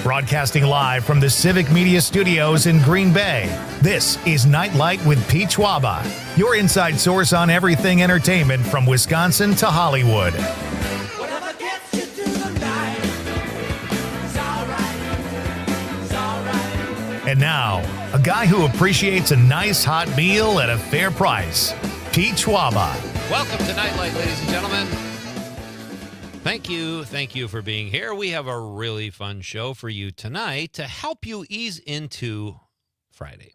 Broadcasting live from the Civic Media Studios in Green Bay, this is Nite Lite with Pete Schwaba, your inside source on everything entertainment from Wisconsin to Hollywood. Whatever gets you through the night, it's all right. And now, a guy who appreciates a nice hot meal at a fair price, Pete Schwaba. Welcome to Nite Lite, ladies and gentlemen. Thank you for being here. We have a really fun show for you tonight to help you ease into Friday.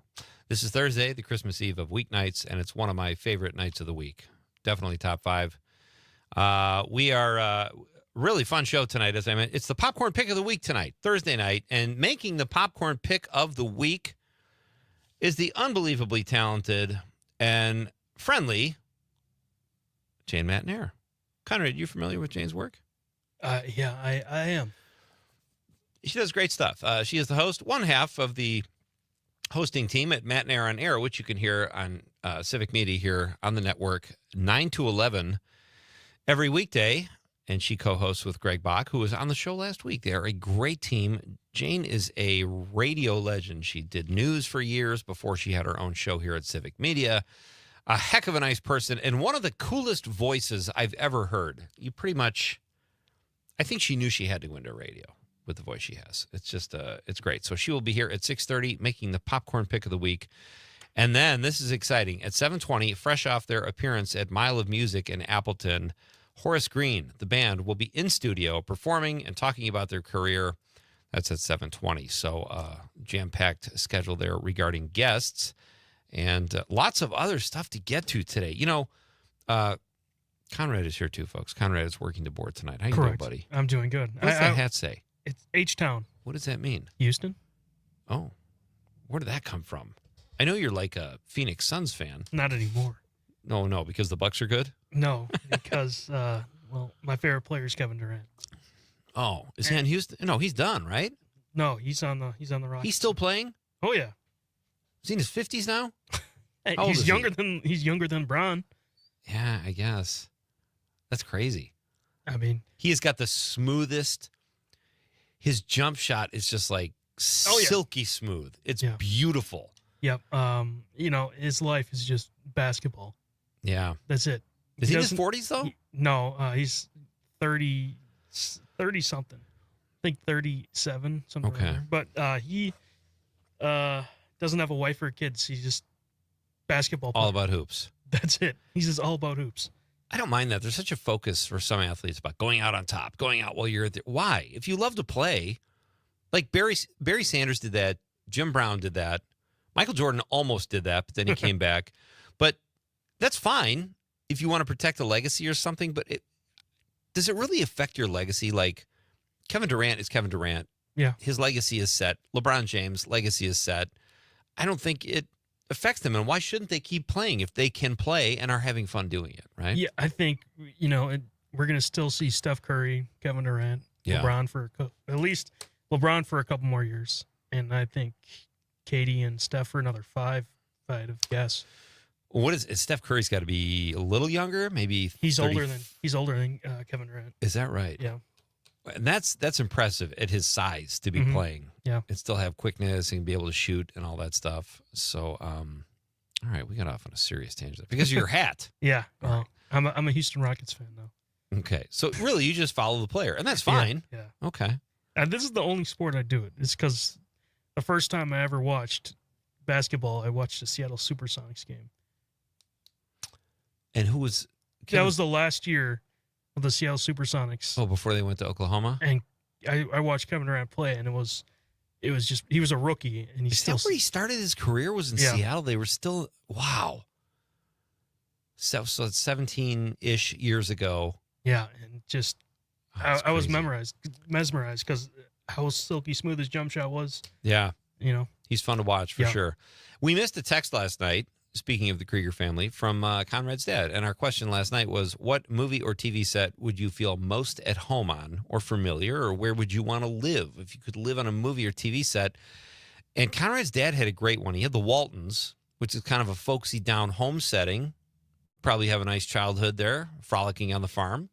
This is Thursday, the Christmas Eve of weeknights, and it's one of my favorite nights of the week. Definitely top five. We are really fun show tonight, as I mentioned. It's the popcorn pick of the week tonight, Thursday night, and making the popcorn pick of the week is the unbelievably talented and friendly Jane Matnair. Conrad, you familiar with Jane's work? Yeah, I am. She does great stuff. She is the host, one half of the hosting team at Matnair on Air, which you can hear on Civic Media here on the network, 9 to 11 every weekday. And she co-hosts with Greg Bach, who was on the show last week. They are a great team. Jane is a radio legend. She did news for years before she had her own show here at Civic Media. A heck of a nice person and one of the coolest voices I've ever heard. You pretty much, I think she knew she had to go into radio with the voice she has. It's just, it's great. So she will be here at 6:30 making the popcorn pick of the week. And then, this is exciting, at 7:20, fresh off their appearance at Mile of Music in Appleton, Horace Green, the band, will be in studio performing and talking about their career. That's at 7:20. So jam-packed schedule there regarding guests. And lots of other stuff to get to today. You know, Conrad is here too, folks. Conrad is working the board tonight. How you doing, buddy? I'm doing good. What does that hat say? It's H-Town. What does that mean? Houston. Oh, where did that come from? I know you're like a Phoenix Suns fan. Not anymore. No, because the Bucks are good? No, because, my favorite player is Kevin Durant. Oh, is he in Houston? No, he's done, right? No, he's on the Rockets. He's still playing? Oh, yeah. Is he in his 50s now? Hey, How old is he's younger than Bron. Yeah, I guess. That's crazy. I mean, he has got the smoothest. His jump shot is just like silky smooth. It's beautiful. Yep. His life is just basketball. Yeah. That's it. Is he in his 40s though? No, he's 30 something. I think 37 something. Okay. Like that. But he doesn't have a wife or kids. He's just basketball player. All about hoops. That's it. He's just all about hoops. I don't mind that. There's such a focus for some athletes about going out on top, going out while you're there. Why? If you love to play, like Barry Sanders did that, Jim Brown did that, Michael Jordan almost did that, but then he came back. But that's fine if you want to protect a legacy or something, but does it really affect your legacy? Like, Kevin Durant is Kevin Durant. Yeah. His legacy is set. LeBron James' legacy is set. I don't think it affects them. And why shouldn't they keep playing if they can play and are having fun doing it, right? Yeah, I think, we're going to still see Steph Curry, Kevin Durant, LeBron at least LeBron for a couple more years. And I think Katie and Steph for another 5, if I had to guess. What is Steph Curry's got to be a little younger, maybe he's older than Kevin Durant. Is that right? Yeah. And that's impressive at his size to be playing. Yeah. And still have quickness and be able to shoot and all that stuff. So, all right, we got off on a serious tangent because of your hat. Yeah. Well, I'm a Houston Rockets fan though. Okay. So really you just follow the player and that's fine. Yeah. Okay. And this is the only sport I do it. It's because the first time I ever watched basketball, I watched the Seattle Supersonics game. And who was... That was the last year of the Seattle Supersonics. Oh, before they went to Oklahoma? And I watched Kevin Durant play, and it was just, he was a rookie. And Is that where he started his career, was in Seattle? They were still... Wow. So it's 17-ish years ago. Yeah, and just... I was mesmerized because how silky smooth his jump shot was. Yeah. He's fun to watch for sure. We missed a text last night, speaking of the Krieger family, from Conrad's dad. And our question last night was, what movie or TV set would you feel most at home on or familiar, or where would you want to live if you could live on a movie or TV set? And Conrad's dad had a great one. He had the Waltons, which is kind of a folksy down home setting. Probably have a nice childhood there, frolicking on the farm.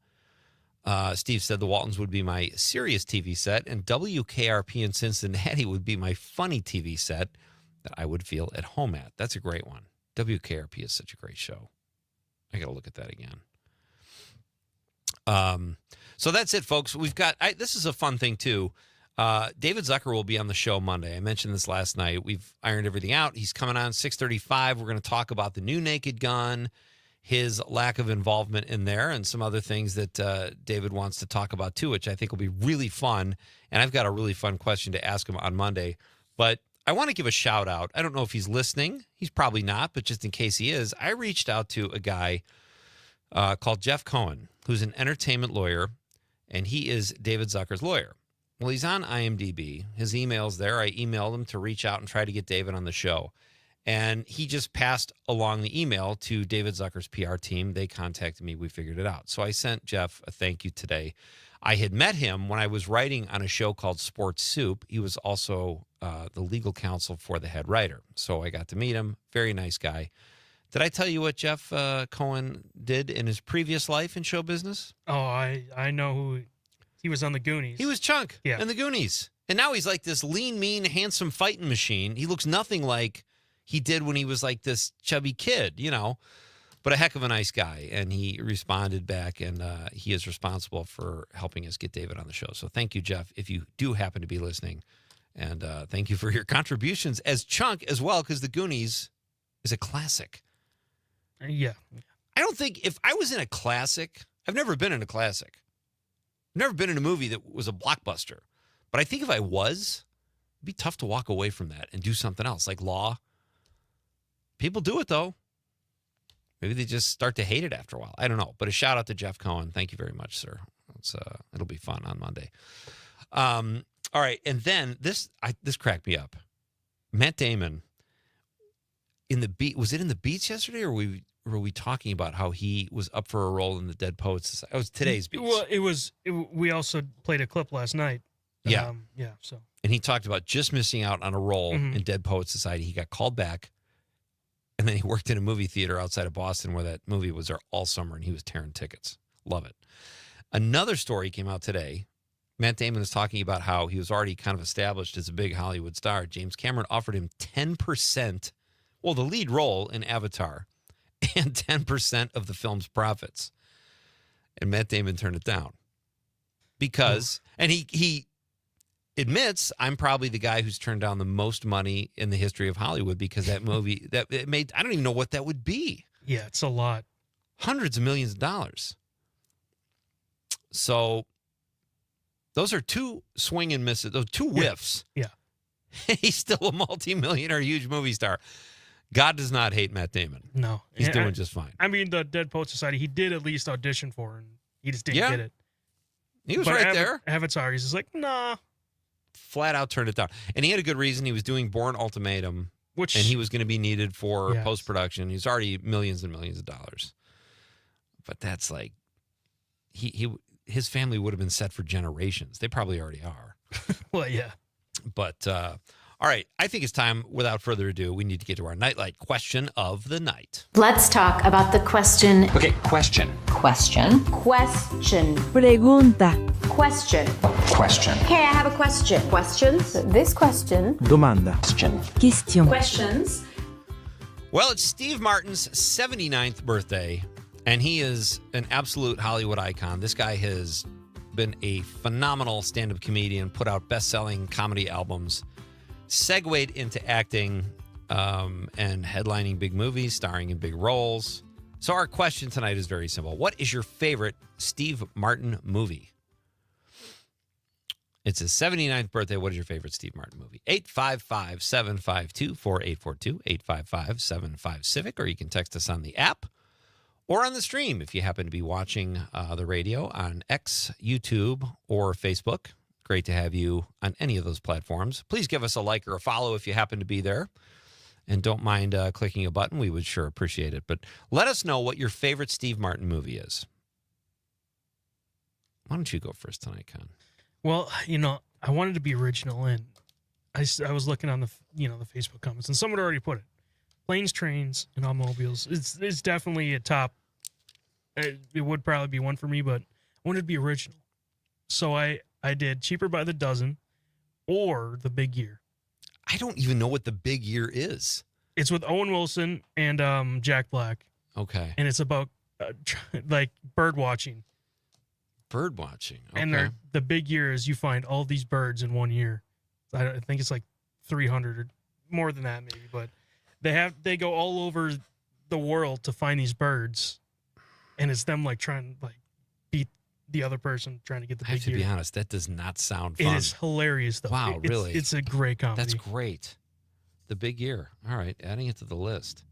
Steve said the Waltons would be my serious TV set, and WKRP in Cincinnati would be my funny TV set that I would feel at home at. That's a great one. WKRP is such a great show. I got to look at that again. So that's it, folks. We've got, this is a fun thing too. David Zucker will be on the show Monday. I mentioned this last night. We've ironed everything out. He's coming on 6:35. We're going to talk about the new Naked Gun, his lack of involvement in there, and some other things that David wants to talk about too, which I think will be really fun. And I've got a really fun question to ask him on Monday. But I want to give a shout out. I don't know if he's listening. He's probably not, but just in case he is, I reached out to a guy called Jeff Cohen, who's an entertainment lawyer, and he is David Zucker's lawyer. Well, he's on IMDb. His email's there. I emailed him to reach out and try to get David on the show. And he just passed along the email to David Zucker's PR team. They contacted me. We figured it out. So I sent Jeff a thank you today. I had met him when I was writing on a show called Sports Soup. He was also the legal counsel for the head writer. So I got to meet him. Very nice guy. Did I tell you what Jeff Cohen did in his previous life in show business? Oh, I know who he was on the Goonies. He was Chunk in the Goonies. And now he's like this lean, mean, handsome fighting machine. He looks nothing like he did when he was like this chubby kid, you know, but a heck of a nice guy. And he responded back, and he is responsible for helping us get David on the show. So thank you, Jeff, if you do happen to be listening. And thank you for your contributions as Chunk as well, because the Goonies is a classic. Yeah. I don't think if I was in a classic, I've never been in a classic. I've never been in a movie that was a blockbuster. But I think if I was, it'd be tough to walk away from that and do something else, like Law. People do it, though. Maybe they just start to hate it after a while. I don't know. But a shout out to Jeff Cohen. Thank you very much, sir. It'll be fun on Monday. All right. And then this cracked me up. Matt Damon in the beat. Was it in the Beats yesterday, or were we talking about how he was up for a role in the Dead Poets Society? It was today's Beats. Well, we also played a clip last night. Yeah. So. And he talked about just missing out on a role in Dead Poets Society. He got called back, and then he worked in a movie theater outside of Boston where that movie was there all summer, and he was tearing tickets. Love it. Another story came out today. Matt Damon is talking about how he was already kind of established as a big Hollywood star. James Cameron offered him 10%, well, the lead role in Avatar, and 10% of the film's profits. And Matt Damon turned it down because, and he admits, I'm probably the guy who's turned down the most money in the history of Hollywood because that movie, that it made, I don't even know what that would be. Yeah, it's a lot. Hundreds of millions of dollars. So those are two swing and misses, those two whiffs. Yeah. He's still a multi-millionaire, huge movie star. God does not hate Matt Damon. No. He's doing just fine. I mean, the Dead Poets Society, he did at least audition for, and he just didn't get it. He was right there. Avatar, he's just like, nah. Flat out turned it down. And he had a good reason. He was doing Bourne Ultimatum, and he was going to be needed for post-production. He's already millions and millions of dollars. But that's like, his family would have been set for generations. They probably already are. Well, yeah. But, all right, I think it's time, without further ado, we need to get to our Nightlight question of the night. Let's talk about the question. Okay, question. Question. Pregunta. Question. Question. Okay, I have a question. Questions? This question. Domanda. Question. Questions. Well, it's Steve Martin's 79th birthday, and he is an absolute Hollywood icon. This guy has been a phenomenal stand-up comedian, put out best-selling comedy albums, segued into acting and headlining big movies, starring in big roles. So our question tonight is very simple. What is your favorite Steve Martin movie? It's his 79th birthday. What is your favorite Steve Martin movie? 855-752-4842, 855-75-CIVIC, or you can text us on the app or on the stream if you happen to be watching the radio on X, YouTube, or Facebook. Great to have you on any of those platforms. Please give us a like or a follow if you happen to be there. And don't mind clicking a button. We would sure appreciate it. But let us know what your favorite Steve Martin movie is. Why don't you go first tonight, Con? Well, I wanted to be original, and I was looking on the Facebook comments, and someone already put it. Planes, Trains, and Automobiles. It's definitely a top. It would probably be one for me, but wanted to be original. So I did Cheaper by the Dozen or The Big Year. I don't even know what The Big Year is. It's with Owen Wilson and Jack Black. Okay. And it's about like bird watching. Bird watching. Okay. And the big year is you find all these birds in 1 year. I think it's like 300 or more than that maybe, but they go all over the world to find these birds, and it's them like trying to like beat the other person trying to get the I have big to year. be honest, that does not sound fun. It is hilarious though. Wow, really? It's a great comedy. That's great. The Big Year. All right, adding it to the list.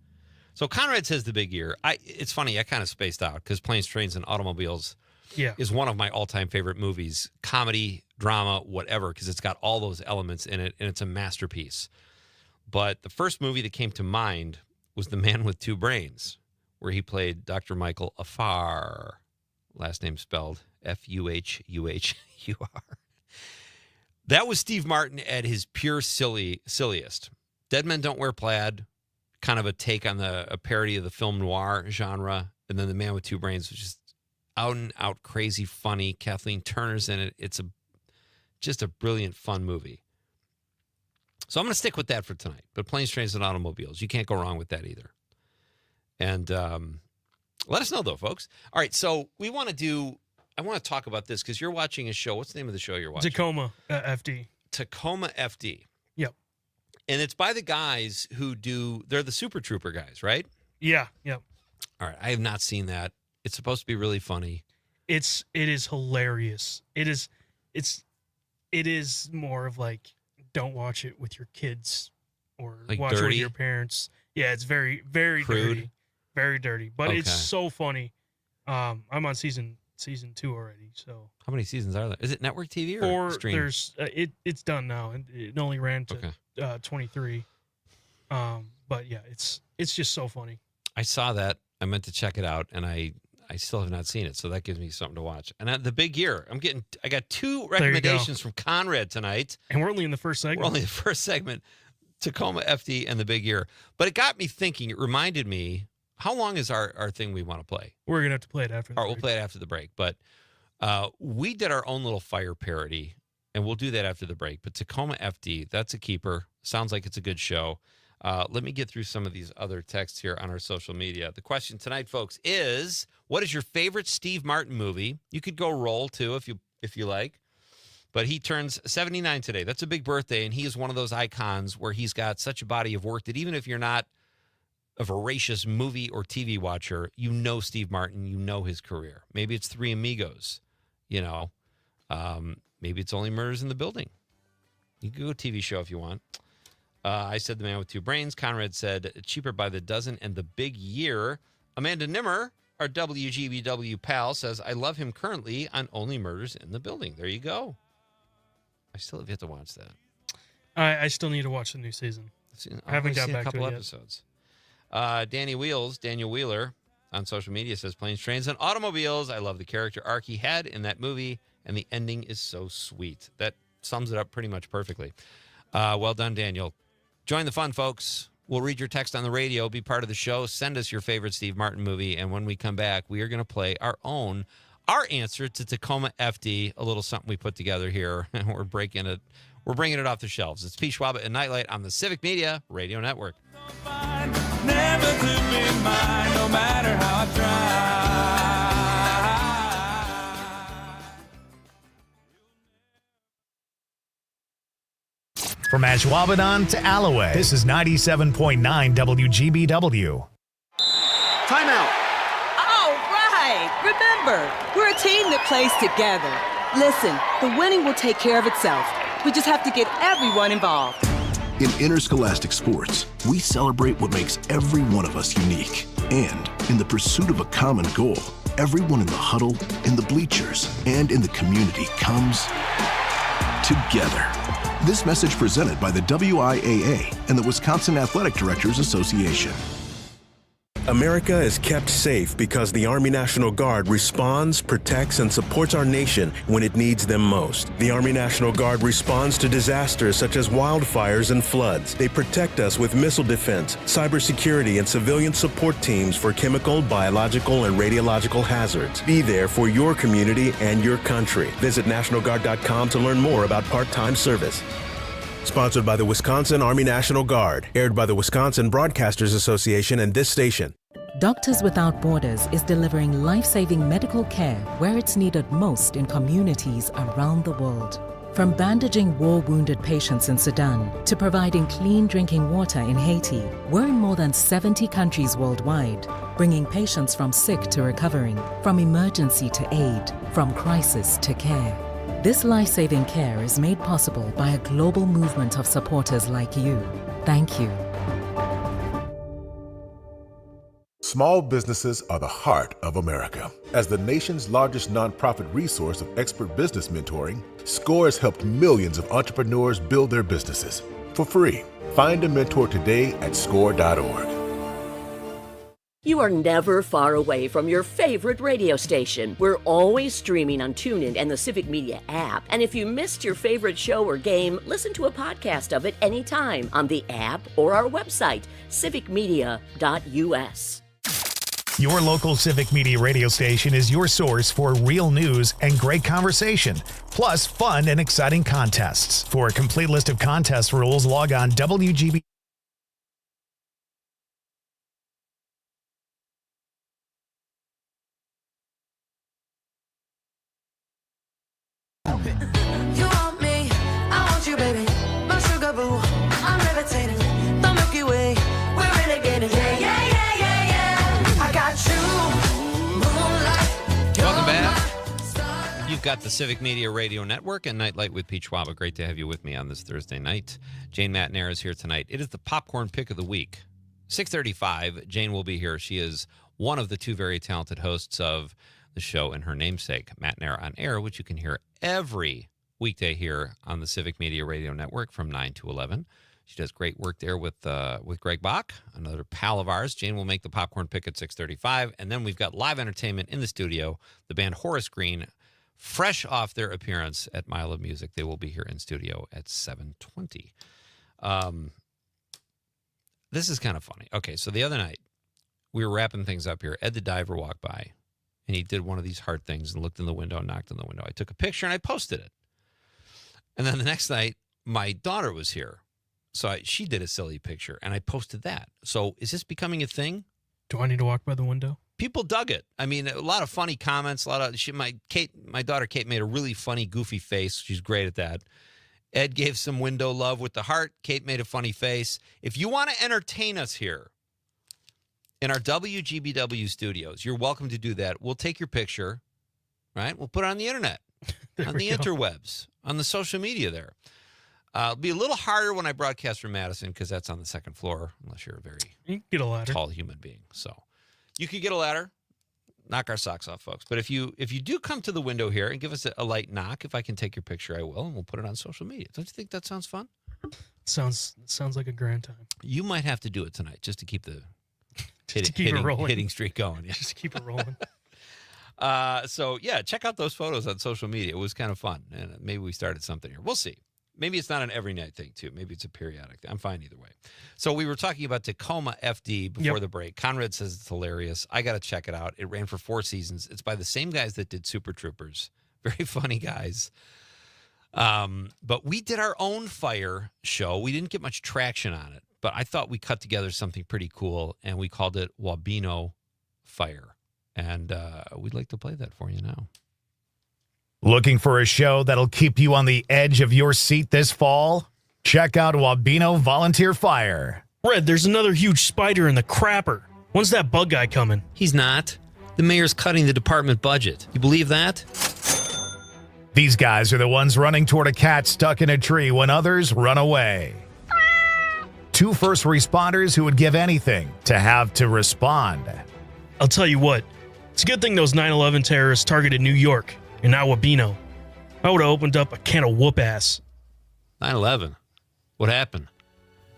So Conrad says The Big Year. It's funny, I kind of spaced out because Planes, Trains, and Automobiles is one of my all-time favorite movies. Comedy, drama, whatever, because it's got all those elements in it, and it's a masterpiece. But the first movie that came to mind was The Man with Two Brains, where he played Dr. Michael Afar. Last name spelled Fuhuhur. That was Steve Martin at his pure silliest. Dead Men Don't Wear Plaid, kind of a take on a parody of the film noir genre. And then The Man with Two Brains was just out and out crazy funny. Kathleen Turner's in it. It's just a brilliant, fun movie. So I'm going to stick with that for tonight. But Planes, Trains, and Automobiles, you can't go wrong with that either. And let us know, though, folks. All right, so I want to talk about this because you're watching a show. What's the name of the show you're watching? Tacoma FD. Tacoma FD. Yep. And it's by the guys they're the Super Trooper guys, right? Yeah. Yep. All right, I have not seen that. It's supposed to be really funny. It is hilarious. It is more of like, don't watch it with your kids or like watch dirty? it with your parents. Yeah, it's very, very Crude? dirty. Very dirty. But it's Okay. so funny. I'm on season 2 already. So How many seasons are there? Is it network TV or stream? there's it's done now, and it only ran to Okay. 23. But yeah, it's just so funny. I saw that. I meant to check it out, and I still have not seen it, so that gives me something to watch. And The Big Year. I got 2 recommendations from Conrad tonight. And we're only in the first segment. We're only in the first segment. Tacoma FD and The Big Year. But it got me thinking. It reminded me, how long is our thing we want to play? We're going to have to play it after the All right, we'll break. play it after the break. But we did our own little fire parody, and we'll do that after the break. But Tacoma FD, that's a keeper. Sounds like it's a good show. Let me get through some of these other texts here on our social media. The question tonight, folks, is what is your favorite Steve Martin movie? You could go roll, too, if you like. But he turns 79 today. That's a big birthday, and he is one of those icons where he's got such a body of work that even if you're not a voracious movie or TV watcher, you know Steve Martin, you know his career. Maybe it's Three Amigos, maybe it's only Murders in the Building. You can go TV show if you want. I said The Man with Two Brains. Conrad said Cheaper by the Dozen and The Big Year. Amanda Nimmer, our WGBW pal, says I love him currently on Only Murders in the Building. There you go. I still have yet to watch that. I still need to watch the new season. I haven't got back to it yet. Episodes. Daniel Wheeler on social media says Planes, Trains, and Automobiles. I love the character arc he had in that movie, and the ending is so sweet. That sums it up pretty much perfectly. Well done, Daniel. Join the fun, folks. We'll read your text on the radio, be part of the show, send us your favorite Steve Martin movie, and when we come back, we are going to play our answer to Tacoma FD, a little something we put together here, and we're bringing it off the shelves. It's P. Schwaba and Nightlight on the Civic Media Radio Network. Never to be mine, no matter how I try. From Ashwaubenon to Alloway, this is 97.9 WGBW. Timeout. All right. Remember, we're a team that plays together. Listen, the winning will take care of itself. We just have to get everyone involved. In interscholastic sports, we celebrate what makes every one of us unique. And in the pursuit of a common goal, everyone in the huddle, in the bleachers, and in the community comes together. This message presented by the WIAA and the Wisconsin Athletic Directors Association. America is kept safe because the Army National Guard responds, protects, and supports our nation when it needs them most. The Army National Guard responds to disasters such as wildfires and floods. They protect us with missile defense, cybersecurity, and civilian support teams for chemical, biological, and radiological hazards. Be there for your community and your country. Visit NationalGuard.com to learn more about part-time service. Sponsored by the Wisconsin Army National Guard. Aired by the Wisconsin Broadcasters Association and this station. Doctors Without Borders is delivering life-saving medical care where it's needed most in communities around the world. From bandaging war-wounded patients in Sudan to providing clean drinking water in Haiti, we're in more than 70 countries worldwide, bringing patients from sick to recovering, from emergency to aid, from crisis to care. This life-saving care is made possible by a global movement of supporters like you. Thank you. Small businesses are the heart of America. As the nation's largest nonprofit resource of expert business mentoring, SCORE has helped millions of entrepreneurs build their businesses for free. Find a mentor today at score.org. You are never far away from your favorite radio station. We're always streaming on TuneIn and the Civic Media app. And if you missed your favorite show or game, listen to a podcast of it anytime on the app or our website, civicmedia.us. Your local Civic Media radio station is your source for real news and great conversation, plus fun and exciting contests. For a complete list of contest rules, log on WGB. You want me, I want you, baby. My sugar boo, I'm levitating. The Milky Way, we're renegading. Yeah, yeah, yeah, yeah, yeah. I got you, moonlight. Welcome back. You've got the Civic Media Radio Network and Nightlight with Pete Schwaba. Great to have you with me on this Thursday night. Jane Matnair is here tonight. It is the popcorn pick of the week. 6:35, Jane will be here. She is one of the two very talented hosts of the show and her namesake, Matnair on Air, which you can hear every weekday here on the Civic Media Radio Network from 9 to 11. She does great work there with Greg Bach, another pal of ours. Jane will make the popcorn pick at 6:35, and then we've got live entertainment in the studio. The band Horace Green, fresh off their appearance at Mile of Music, they will be here in studio at 7:20. This is kind of funny. Okay, so the other night, we were wrapping things up here. Ed the Diver walked by, and he did one of these hard things and looked in the window and knocked on the window. I took a picture and I posted it. And then the next night, my daughter was here. So she did a silly picture, and I posted that. So is this becoming a thing? Do I need to walk by the window? People dug it. I mean, a lot of funny comments. My daughter Kate made a really funny, goofy face. She's great at that. Ed gave some window love with the heart. Kate made a funny face. If you want to entertain us here in our WGBW studios, you're welcome to do that. We'll take your picture, right? We'll put it on the internet, on the interwebs, on the social media there. It'll be a little harder when I broadcast from Madison because that's on the second floor, unless you're a very get a ladder. Tall human being. So you could get a ladder, knock our socks off, folks. But if you do come to the window here and give us a light knock, if I can take your picture, I will, and we'll put it on social media. Don't you think that sounds fun? Sounds like a grand time. You might have to do it tonight just to keep the hitting streak going. Yeah. Just to keep it rolling. So, yeah, check out those photos on social media. It was kind of fun, and maybe we started something here. We'll see. Maybe it's not an every night thing, too. Maybe it's a periodic thing. I'm fine either way. So we were talking about Tacoma FD before the break. Conrad says it's hilarious. I got to check it out. It ran for 4 seasons. It's by the same guys that did Super Troopers. Very funny guys. But we did our own fire show. We didn't get much traction on it, but I thought we cut together something pretty cool, and we called it Wabeno Fire. And we'd like to play that for you now. Looking for a show that'll keep you on the edge of your seat this fall? Check out Wabeno Volunteer Fire. Red, there's another huge spider in the crapper. When's that bug guy coming? He's not. The mayor's cutting the department budget. You believe that? These guys are the ones running toward a cat stuck in a tree when others run away. 2 first responders who would give anything to have to respond. I'll tell you what, it's a good thing those 9/11 terrorists targeted New York and now Wabeno. I would have opened up a can of whoop ass. 9/11. What happened?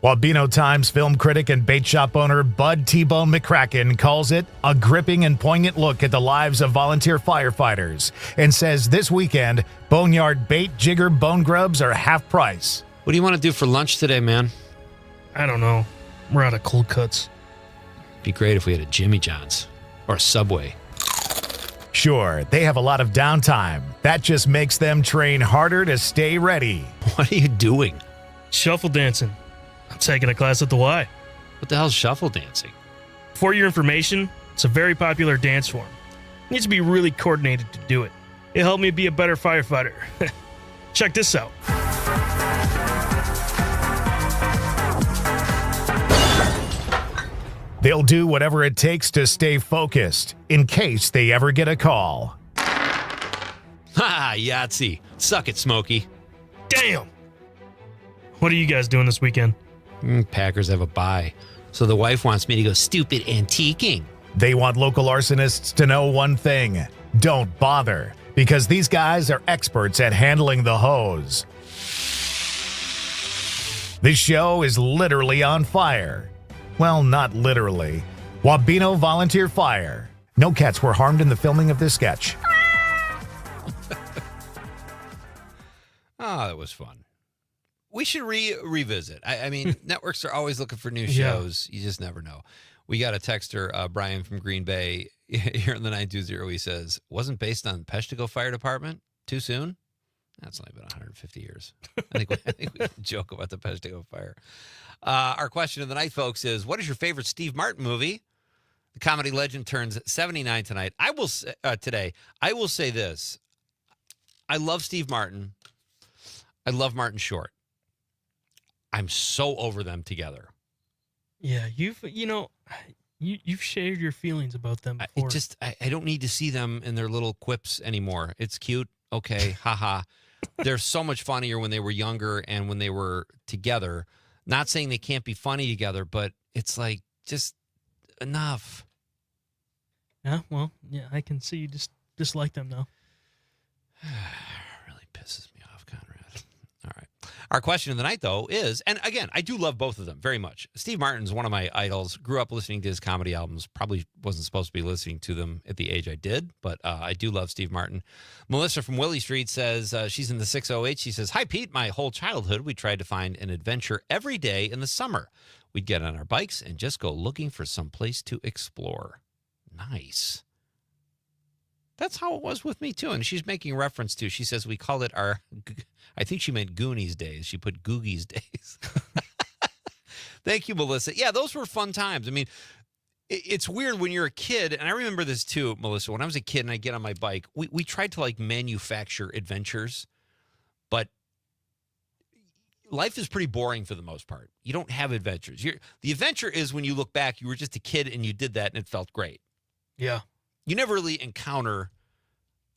Wabino Times film critic and bait shop owner Bud T-Bone McCracken calls it a gripping and poignant look at the lives of volunteer firefighters and says this weekend, Boneyard bait jigger bone grubs are half price. What do you want to do for lunch today, man? I don't know. We're out of cold cuts. Be great if we had a Jimmy John's or a Subway. Sure, they have a lot of downtime. That just makes them train harder to stay ready. What are you doing? Shuffle dancing. I'm taking a class at the Y. What the hell's shuffle dancing? For your information, it's a very popular dance form. You need to be really coordinated to do it. It helped me be a better firefighter. Check this out. They'll do whatever it takes to stay focused in case they ever get a call. Ha! Yahtzee. Suck it, Smokey. Damn! What are you guys doing this weekend? Packers have a bye, so the wife wants me to go stupid antiquing. They want local arsonists to know one thing. Don't bother, because these guys are experts at handling the hose. This show is literally on fire. Well, not literally. Wabino Volunteer Fire. No cats were harmed in the filming of this sketch. Oh, that was fun. We should revisit. I mean, networks are always looking for new shows. You just never know. We got a texter, Brian from Green Bay, here in the 920. He says, wasn't based on Peshtigo Fire Department? Too soon? That's only been 150 years. I think we joke about the Peshtigo Fire. Our question of the night, folks, is what is your favorite Steve Martin movie? The comedy legend turns 79 tonight. Today. I will say this. I love Steve Martin. I love Martin Short. I'm so over them together. Yeah, you've shared your feelings about them before. I don't need to see them in their little quips anymore. It's cute. Okay, haha. They're so much funnier when they were younger and when they were together. Not saying they can't be funny together, but it's like just enough. Yeah, well, yeah, I can see you just dislike them now. Really pisses me off, Conrad. All right. Our question of the night, though, is, and again, I do love both of them very much. Steve Martin's one of my idols. Grew up listening to his comedy albums. Probably wasn't supposed to be listening to them at the age I did, but I do love Steve Martin. Melissa from Willie Street says, she's in the 608. She says, hi, Pete. My whole childhood, we tried to find an adventure every day in the summer. We'd get on our bikes and just go looking for some place to explore. Nice. That's how it was with me, too. And she's making reference to, she says we called it our, I think she meant Goonies days. She put Googies days. Thank you, Melissa. Yeah, those were fun times. I mean, it's weird when you're a kid, and I remember this too, Melissa. When I was a kid and I get on my bike, we tried to like manufacture adventures, but life is pretty boring for the most part. You don't have adventures. The adventure is when you look back, you were just a kid and you did that and it felt great. Yeah. You never really encounter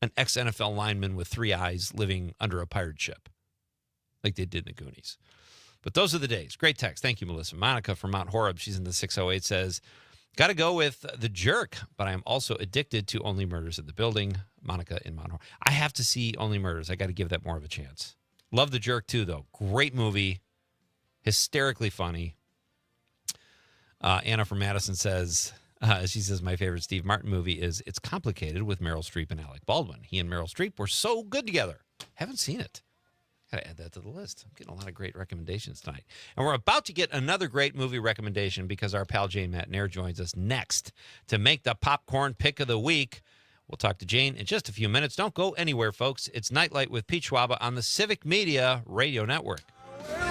an ex-NFL lineman with 3 eyes living under a pirate ship like they did in the Goonies. But those are the days. Great text. Thank you, Melissa. Monica from Mount Horeb, she's in the 608, says, got to go with The Jerk, but I'm also addicted to Only Murders in the Building. Monica in Mount Horeb. I have to see Only Murders. I got to give that more of a chance. Love The Jerk, too, though. Great movie. Hysterically funny. Anna from Madison says... she says, my favorite Steve Martin movie is It's Complicated with Meryl Streep and Alec Baldwin. He and Meryl Streep were so good together. Haven't seen it. Got to add that to the list. I'm getting a lot of great recommendations tonight. And we're about to get another great movie recommendation because our pal Jane Matnair joins us next to make the popcorn pick of the week. We'll talk to Jane in just a few minutes. Don't go anywhere, folks. It's Nightlight with Pete Schwaba on the Civic Media Radio Network. You don't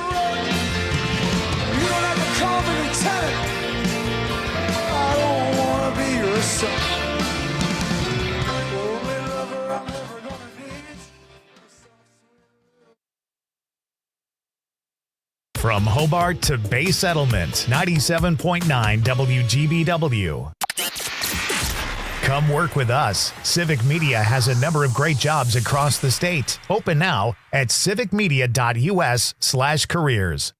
have to call me lieutenant. I don't wanna be your son. Only lover I'm ever gonna need. From Hobart to Bay Settlement, 97.9 WGBW. Come work with us. Civic Media has a number of great jobs across the state. Open now at civicmedia.us/careers.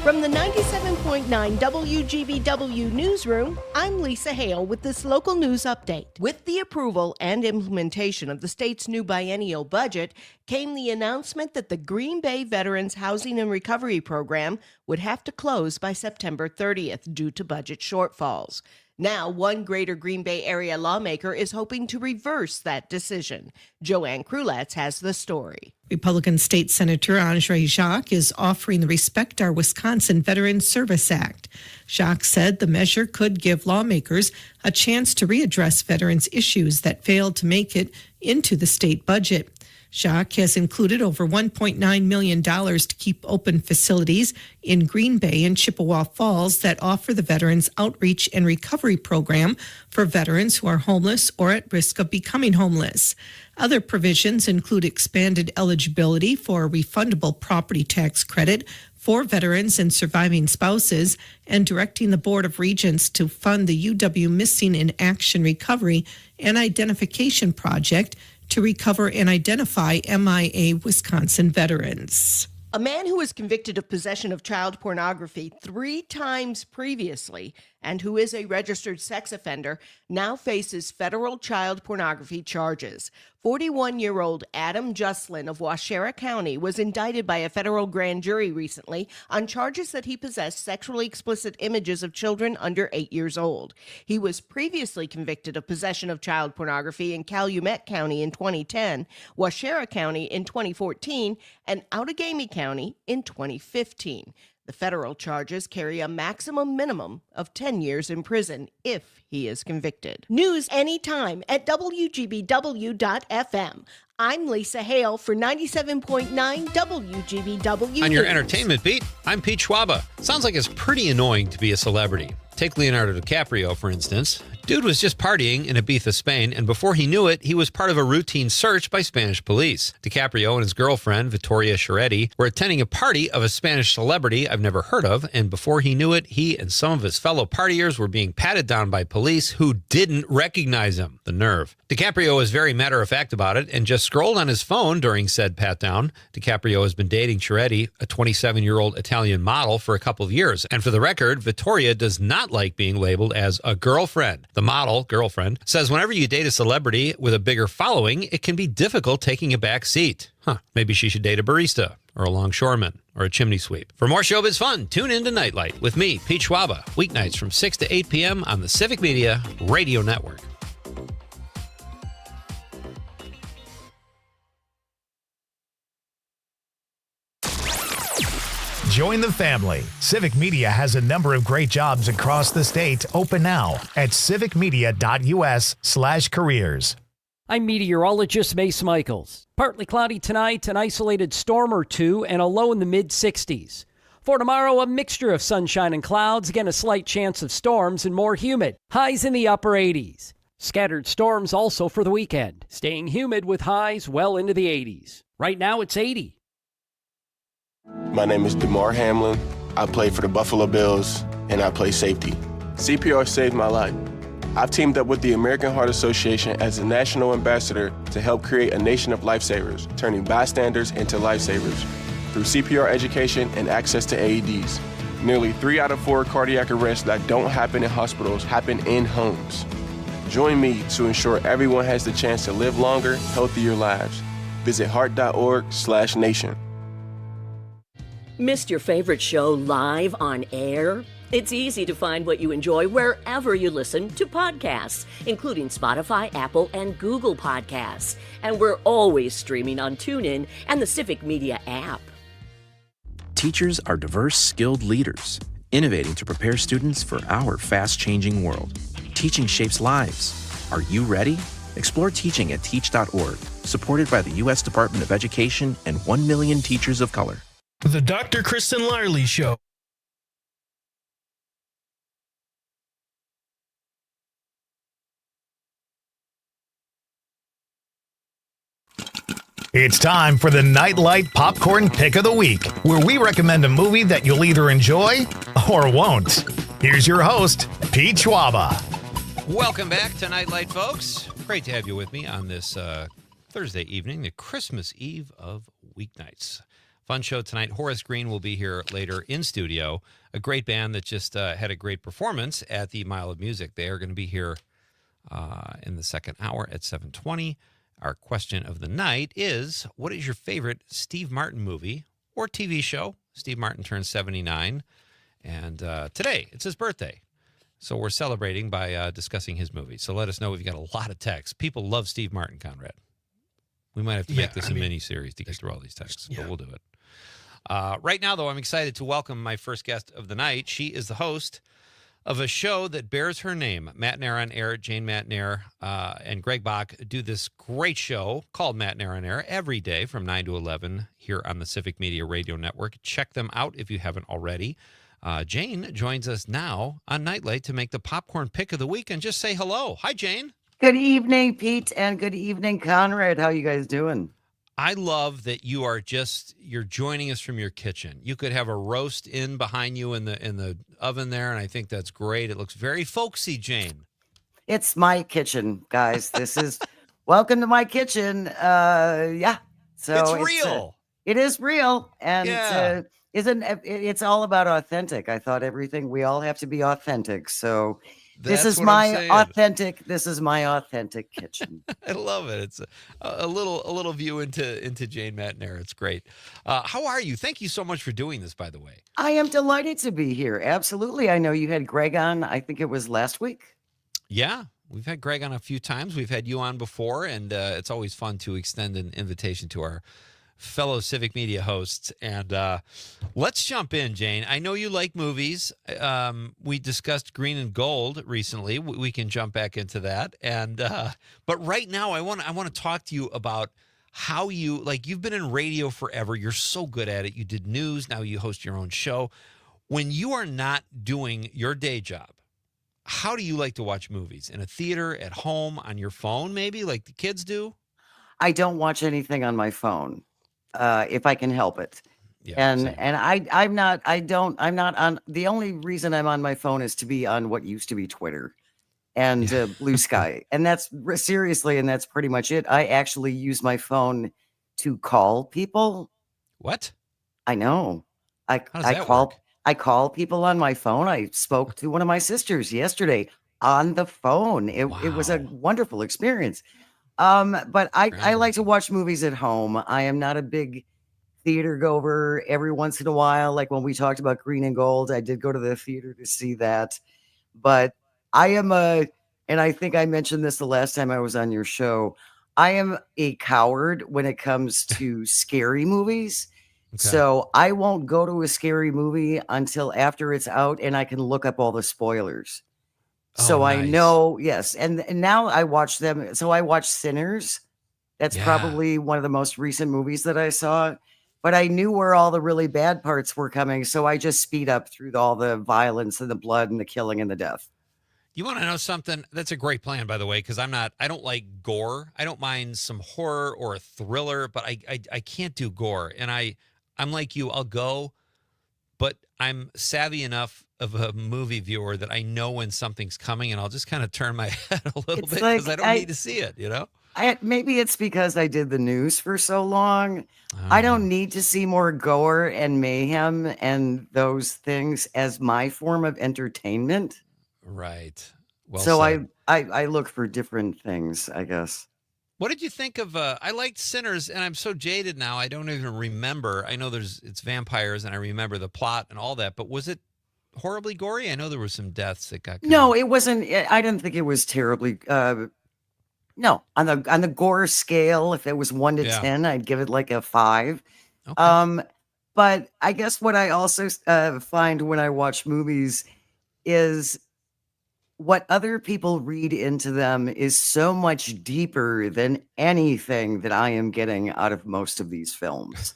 From the 97.9 WGBW Newsroom, I'm Lisa Hale with this local news update. With the approval and implementation of the state's new biennial budget came the announcement that the Green Bay Veterans Housing and Recovery Program would have to close by September 30th due to budget shortfalls. Now, one Greater Green Bay area lawmaker is hoping to reverse that decision. Joanne Krulats has the story. Republican State Senator Andrei Jacques is offering the Respect Our Wisconsin Veterans Service Act. Jacques said the measure could give lawmakers a chance to readdress veterans' issues that failed to make it into the state budget. Jacques has included over $1.9 million to keep open facilities in Green Bay and Chippewa Falls that offer the Veterans Outreach and Recovery Program for veterans who are homeless or at risk of becoming homeless. Other provisions include expanded eligibility for a refundable property tax credit for veterans and surviving spouses, and directing the Board of Regents to fund the UW Missing in Action Recovery and Identification Project to recover and identify MIA Wisconsin veterans. A man who was convicted of possession of child pornography 3 times previously and who is a registered sex offender now faces federal child pornography charges. 41-year-old Adam Juslin of Waushara County was indicted by a federal grand jury recently on charges that he possessed sexually explicit images of children under 8 years old. He was previously convicted of possession of child pornography in Calumet County in 2010, Waushara County in 2014, and Outagamie County in 2015. The federal charges carry a maximum minimum of 10 years in prison if he is convicted. News anytime at WGBW.FM. I'm Lisa Hale for 97.9 WGBW. On your News. entertainment beat, I'm Pete Schwaba. Sounds like it's pretty annoying to be a celebrity. Take Leonardo DiCaprio, for instance. Dude was just partying in Ibiza, Spain, and before he knew it, he was part of a routine search by Spanish police. DiCaprio and his girlfriend, Vittoria Scheretti, were attending a party of a Spanish celebrity I've never heard of, and before he knew it, he and some of his fellow partiers were being patted down by police who didn't recognize him. The nerve. DiCaprio was very matter-of-fact about it and just scrolled on his phone during said pat-down. DiCaprio has been dating Scheretti, a 27-year-old Italian model, for a couple of years, and for the record, Vittoria does not like being labeled as a girlfriend. The model, girlfriend, says whenever you date a celebrity with a bigger following, it can be difficult taking a back seat. Maybe she should date a barista, or a longshoreman, or a chimney sweep. For more showbiz fun, tune in to Nightlight with me, Pete Schwaba, weeknights from 6 to 8 p.m. on the Civic Media Radio Network. Join the family. Civic Media has a number of great jobs across the state open now at civicmedia.us/careers. I'm meteorologist Mace Michaels. Partly cloudy tonight, an isolated storm or two, and a low in the mid-60s. For tomorrow, a mixture of sunshine and clouds, again a slight chance of storms and more humid. Highs in the upper 80s. Scattered storms also for the weekend, staying humid with highs well into the 80s. Right now it's 80. My name is DeMar Hamlin. I play for the Buffalo Bills, and I play safety. CPR saved my life. I've teamed up with the American Heart Association as a national ambassador to help create a nation of lifesavers, turning bystanders into lifesavers through CPR education and access to AEDs. Nearly 3 out of 4 cardiac arrests that don't happen in hospitals happen in homes. Join me to ensure everyone has the chance to live longer, healthier lives. Visit heart.org/nation. Missed your favorite show live on air? It's easy to find what you enjoy wherever you listen to podcasts, including Spotify, Apple, and Google Podcasts. And we're always streaming on TuneIn and the Civic Media app. Teachers are diverse, skilled leaders, innovating to prepare students for our fast-changing world. Teaching shapes lives. Are you ready? Explore teaching at teach.org, supported by the U.S. Department of Education and 1 million teachers of color. The Dr. Kristen Larley Show. It's time for the Nightlight Popcorn Pick of the Week, where we recommend a movie that you'll either enjoy or won't. Here's your host, Pete Schwaba. Welcome back to Nightlight, folks. Great to have you with me on this Thursday evening, the Christmas Eve of weeknights. Fun show tonight. Horace Green will be here later in studio. A great band that just had a great performance at the Mile of Music. They are going to be here in the second hour at 7:20. Our question of the night is, what is your favorite Steve Martin movie or TV show? Steve Martin turns 79, and today it's his birthday. So we're celebrating by discussing his movie. So let us know. We've got a lot of texts. People love Steve Martin, Conrad. We might have to make this a mini-series to get through all these texts, but we'll do it. Right now, though, I'm excited to welcome my first guest of the night. She is the host of a show that bears her name. Matt and Air on Air, Jane Matt and Air, and Greg Bach do this great show called Matt and Air on Air every day from 9 to 11 here on the Civic Media Radio Network. Check them out if you haven't already. Jane joins us now on Nightlight to make the popcorn pick of the week and just say hello. Hi, Jane. Good evening, Pete, and good evening, Conrad. How you guys doing? I love that you're joining us from your kitchen. You could have a roast in behind you in the oven there, and I think that's great. It looks very folksy, Jane. It's my kitchen, guys. This is welcome to my kitchen. Yeah. So it's real. It is real, and it's all about authentic. I thought we all have to be authentic. So this is my authentic kitchen. I love it. It's a little view into Jane Matt and Air. It's great. How are you? Thank you so much for doing this, by the way. I am delighted to be here. Absolutely. I know you had Greg on. I think it was last week. Yeah, we've had Greg on a few times. We've had you on before, and it's always fun to extend an invitation to our fellow Civic Media hosts. And let's jump in, Jane. I know you like movies. We discussed Green and Gold recently. We can jump back into that. And but right now, I want to talk to you about how you've been in radio forever. You're so good at it. You did news. Now you host your own show. When you are not doing your day job, how do you like to watch movies? In a theater, at home, on your phone, maybe like the kids do? I don't watch anything on my phone. If I can help it. Yeah, and I'm not on, the only reason I'm on my phone is to be on what used to be Twitter and Blue Sky. And that's seriously, and that's pretty much it. I actually use my phone to call people. What? I know. How does that work? I call people on my phone. I spoke to one of my sisters yesterday on the phone. It was a wonderful experience. But I like to watch movies at home. I am not a big theater goer. Every once in a while, like when we talked about Green and Gold, I did go to the theater to see that. But I am and I think I mentioned this the last time I was on your show, I am a coward when it comes to scary movies. Okay. So I won't go to a scary movie until after it's out and I can look up all the spoilers. So nice. I know, yes. And now I watch them. So I watched Sinners. That's probably one of the most recent movies that I saw. But I knew where all the really bad parts were coming. So I just speed up through all the violence and the blood and the killing and the death. You want to know something? That's a great plan, by the way, because I don't like gore. I don't mind some horror or a thriller, but I can't do gore. And I'm like you, I'll go, but I'm savvy enough of a movie viewer that I know when something's coming, and I'll just kind of turn my head a little bit because I don't need to see it, you know? Maybe it's because I did the news for so long. I don't need to see more gore and mayhem and those things as my form of entertainment. Right. Well so said. I look for different things, I guess. What did you think of, I liked Sinners, and I'm so jaded now, I don't even remember. I know it's vampires, and I remember the plot and all that, but was it horribly gory? I know there were some deaths that got... No, it wasn't. I didn't think it was terribly... no, on the gore scale, if it was 1 to 10, I'd give it like a 5. Okay. But I guess what I also find when I watch movies is... what other people read into them is so much deeper than anything that I am getting out of most of these films.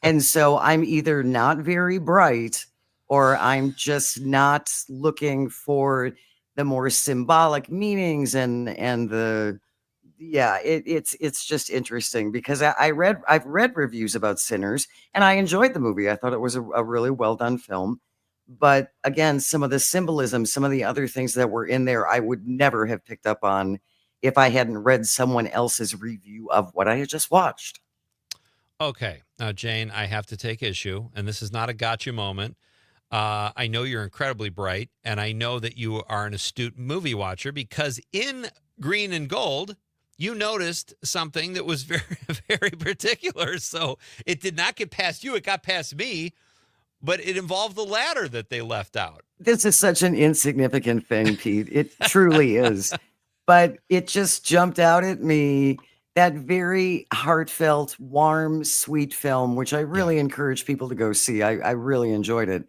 And so I'm either not very bright or I'm just not looking for the more symbolic meanings and the, it's just interesting because I've read reviews about Sinners and I enjoyed the movie. I thought it was a really well done film. But again, some of the symbolism, some of the other things that were in there, I would never have picked up on if I hadn't read someone else's review of what I had just watched. Okay. Now, Jane, I have to take issue, and this is not a gotcha moment. I know you're incredibly bright, and I know that you are an astute movie watcher because in Green and Gold, you noticed something that was very, very particular. So it did not get past you. It got past me, but it involved the ladder that they left out. This is such an insignificant thing, Pete. It truly is. But it just jumped out at me, that very heartfelt, warm, sweet film, which I really encourage people to go see. I really enjoyed it.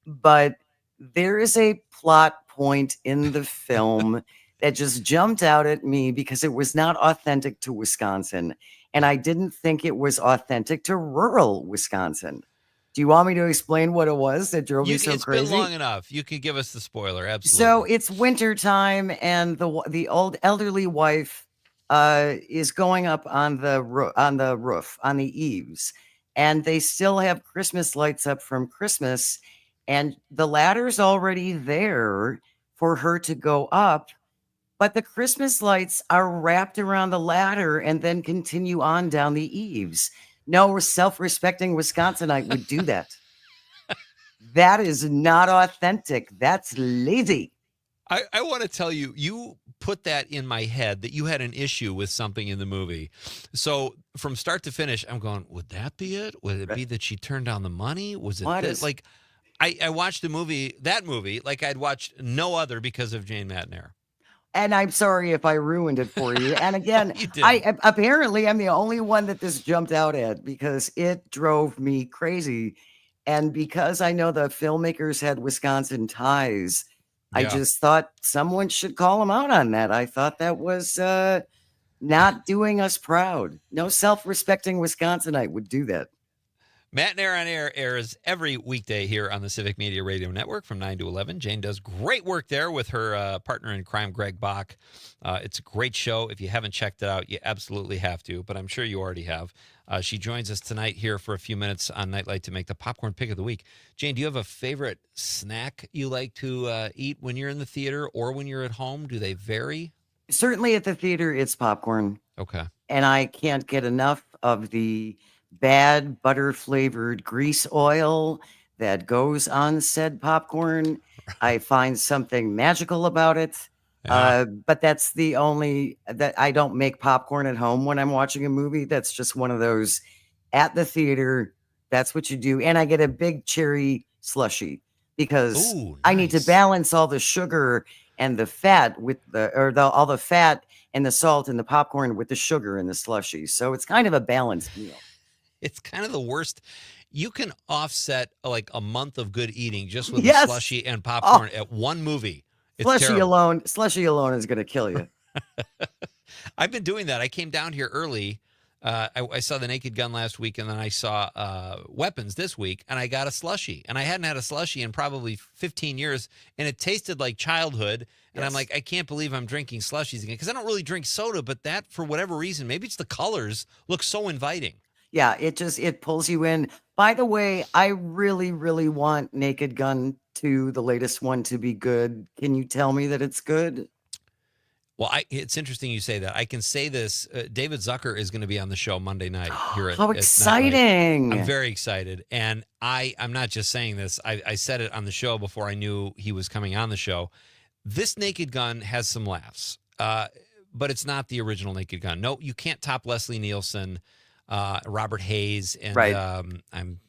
But there is a plot point in the film that just jumped out at me because it was not authentic to Wisconsin. And I didn't think it was authentic to rural Wisconsin. Do you want me to explain what it was that drove me so crazy? It's been long enough. You can give us the spoiler. Absolutely. So it's winter time, and the old elderly wife is going up on the roof, on the eaves, and they still have Christmas lights up from Christmas, and the ladder's already there for her to go up, but the Christmas lights are wrapped around the ladder and then continue on down the eaves. No self-respecting Wisconsinite would do that. That is not authentic. That's lazy. I want to tell you, you put that in my head that you had an issue with something in the movie. So from start to finish, I'm going, would that be it? Would it be that she turned down the money? Was it this? Like, I watched that movie, like I'd watched no other because of Jane Matnair. And I'm sorry if I ruined it for you. And again, apparently I'm the only one that this jumped out at because it drove me crazy. And because I know the filmmakers had Wisconsin ties, I just thought someone should call them out on that. I thought that was not doing us proud. No self-respecting Wisconsinite would do that. Matnair on Air airs every weekday here on the Civic Media Radio Network from 9 to 11. Jane does great work there with her partner in crime, Greg Bach. It's a great show. If you haven't checked it out, you absolutely have to, but I'm sure you already have. She joins us tonight here for a few minutes on Nightlight to make the popcorn pick of the week. Jane, do you have a favorite snack you like to eat when you're in the theater or when you're at home? Do they vary? Certainly at the theater, it's popcorn. Okay. And I can't get enough of the bad butter-flavored grease oil that goes on said popcorn. I find something magical about it. But that's the only that I don't make popcorn at home when I'm watching a movie. That's just one of those at the theater. That's what you do. And I get a big cherry slushy because I need to balance all the sugar and the fat with all the fat and the salt and the popcorn with the sugar and the slushy. So it's kind of a balanced meal. It's kind of the worst. You can offset like a month of good eating just with the slushy and popcorn at one movie. It's Slushy alone is going to kill you. I've been doing that. I came down here early. I saw The Naked Gun last week, and then I saw Weapons this week, and I got a slushy. And I hadn't had a slushy in probably 15 years, and it tasted like childhood. And I'm like, I can't believe I'm drinking slushies again because I don't really drink soda, but that, for whatever reason, maybe it's the colors, looks so inviting. Yeah, it pulls you in. By the way, I really, really want Naked Gun 2, the latest one, to be good. Can you tell me that it's good? Well, it's interesting you say that. I can say this. David Zucker is going to be on the show Monday night here at How exciting. I'm very excited. And I'm not just saying this. I said it on the show before I knew he was coming on the show. This Naked Gun has some laughs, but it's not the original Naked Gun. No, you can't top Leslie Nielsen, Robert Hayes, and I'm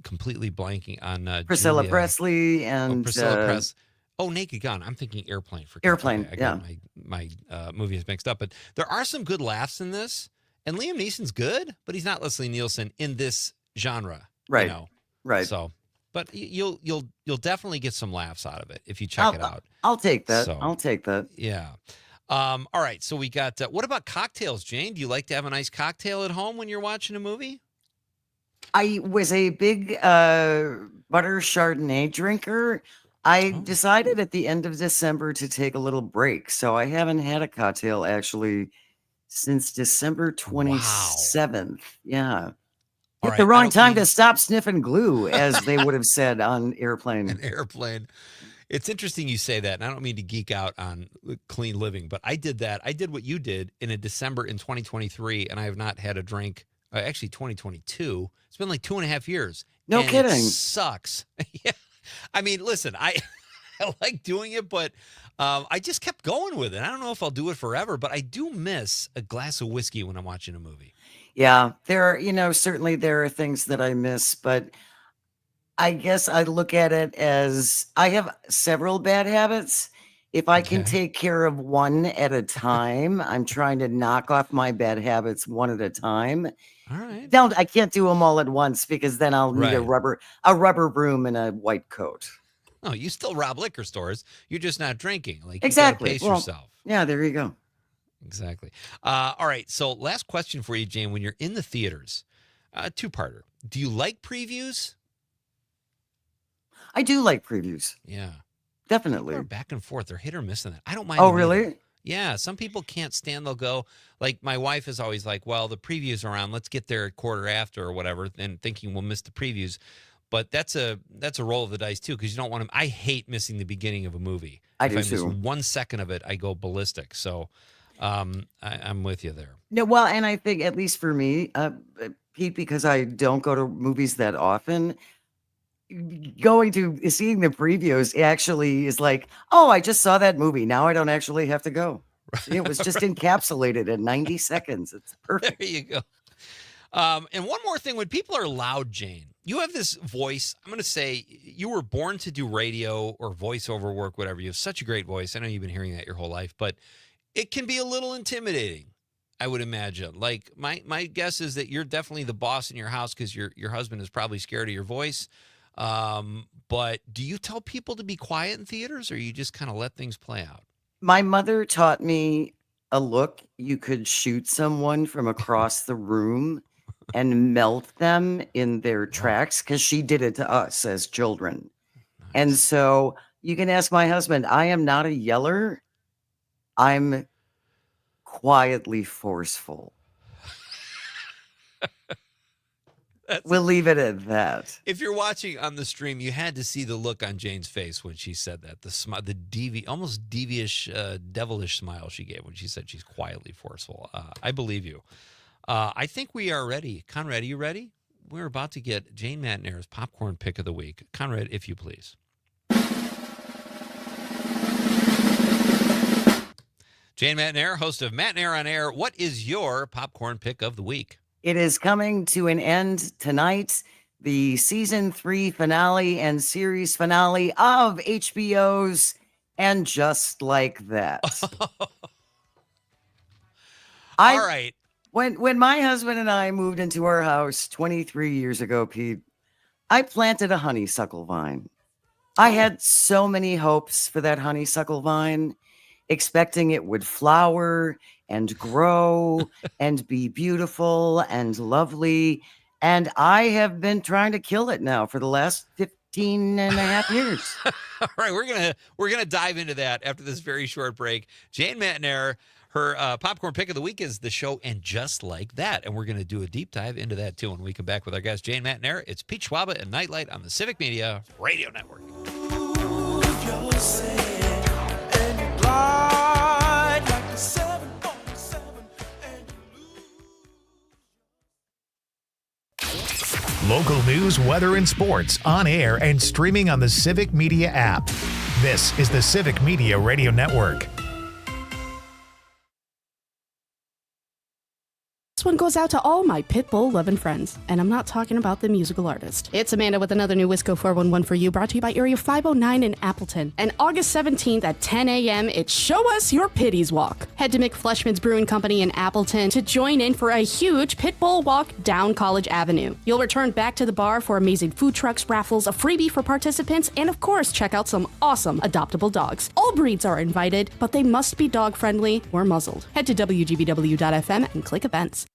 completely blanking on Priscilla Presley and Priscilla Presley. Oh, Naked Gun. I'm thinking Airplane. Airplane. I got my movies mixed up, but there are some good laughs in this, and Liam Neeson's good, but he's not Leslie Nielsen in this genre. Right. You know? Right. So, but you'll definitely get some laughs out of it if you check it out. I'll take that. I'll take that. Yeah. All right. So we got. What about cocktails, Jane? Do you like to have a nice cocktail at home when you're watching a movie? I was a big butter Chardonnay drinker. I decided at the end of December to take a little break. So I haven't had a cocktail actually since December 27th. Wow. Yeah. At the wrong time to stop sniffing glue, as they would have said on Airplane. An Airplane. It's interesting you say that, and I don't mean to geek out on clean living, but I did that. I did what you did in a December in 2023, and I have not had a drink Actually, 2022. It's been like 2.5 years. No and kidding. It sucks. Yeah. I mean, listen, I like doing it, but I just kept going with it. I don't know if I'll do it forever, but I do miss a glass of whiskey when I'm watching a movie. Yeah, there are, certainly there are things that I miss, but I guess I look at it as I have several bad habits. If I can take care of one at a time, I'm trying to knock off my bad habits one at a time. All right. I can't do them all at once because then I'll need a rubber broom and a white coat. No, you still rob liquor stores. You're just not drinking. Like, Exactly. You gotta pace yourself. Yeah, there you go. Exactly. All right. So last question for you, Jane. When you're in the theaters, two-parter. Do you like previews? I do like previews. Yeah. Definitely. They're back and forth. They're hit or miss in that. I don't mind. Oh, them really? either. Yeah. Some people can't stand. They'll go, like my wife is always like, well, the previews are on. Let's get there a quarter after or whatever, and thinking we'll miss the previews. But that's a roll of the dice too, because you don't want to. I hate missing the beginning of a movie. I do if I miss too. 1 second of it, I go ballistic. So I'm with you there. No, well, and I think at least for me, Pete, because I don't go to movies that often, seeing the previews actually is like, oh, I just saw that movie. Now I don't actually have to go. It was just encapsulated in 90 seconds. It's perfect. There you go. And one more thing, when people are loud, Jane, you have this voice. I'm going to say you were born to do radio or voiceover work, whatever. You have such a great voice. I know you've been hearing that your whole life, but it can be a little intimidating, I would imagine. Like my guess is that you're definitely the boss in your house because your husband is probably scared of your voice. But do you tell people to be quiet in theaters, or you just kind of let things play out? My mother taught me a look. You could shoot someone from across the room and melt them in their tracks because she did it to us as children. Nice. And so you can ask my husband, I am not a yeller. I'm quietly forceful. We'll leave it at that. If you're watching on the stream, you had to see the look on Jane's face when she said that. The almost devious, devilish smile she gave when she said she's quietly forceful. I believe you. I think we are ready. Conrad, are you ready? We're about to get Jane Matnair's popcorn pick of the week. Conrad, if you please. Jane Matnair, host of Matnair on Air. What is your popcorn pick of the week? It is coming to an end tonight. The season 3 finale and series finale of HBO's And Just Like That. All right. When my husband and I moved into our house 23 years ago, Pete, I planted a honeysuckle vine. I had so many hopes for that honeysuckle vine, expecting it would flower and grow and be beautiful and lovely. And I have been trying to kill it now for the last 15 and a half years. All right, we're gonna dive into that after this very short break. Jane Matnair, her popcorn pick of the week is the show And Just Like That. And we're going to do a deep dive into that, too, when we come back with our guest, Jane Matnair. It's Pete Schwaba and Nite Lite on the Civic Media Radio Network. Local news, weather, and sports on air and streaming on the Civic Media app. This is the Civic Media Radio Network. This one goes out to all my Pitbull loving friends, and I'm not talking about the musical artist. It's Amanda with another new Wisco 411 for you, brought to you by Area 509 in Appleton. And August 17th at 10 a.m., it's Show Us Your Pitties Walk. Head to McFleshman's Brewing Company in Appleton to join in for a huge Pitbull walk down College Avenue. You'll return back to the bar for amazing food trucks, raffles, a freebie for participants, and of course, check out some awesome adoptable dogs. All breeds are invited, but they must be dog-friendly or muzzled. Head to WGBW.FM and click events.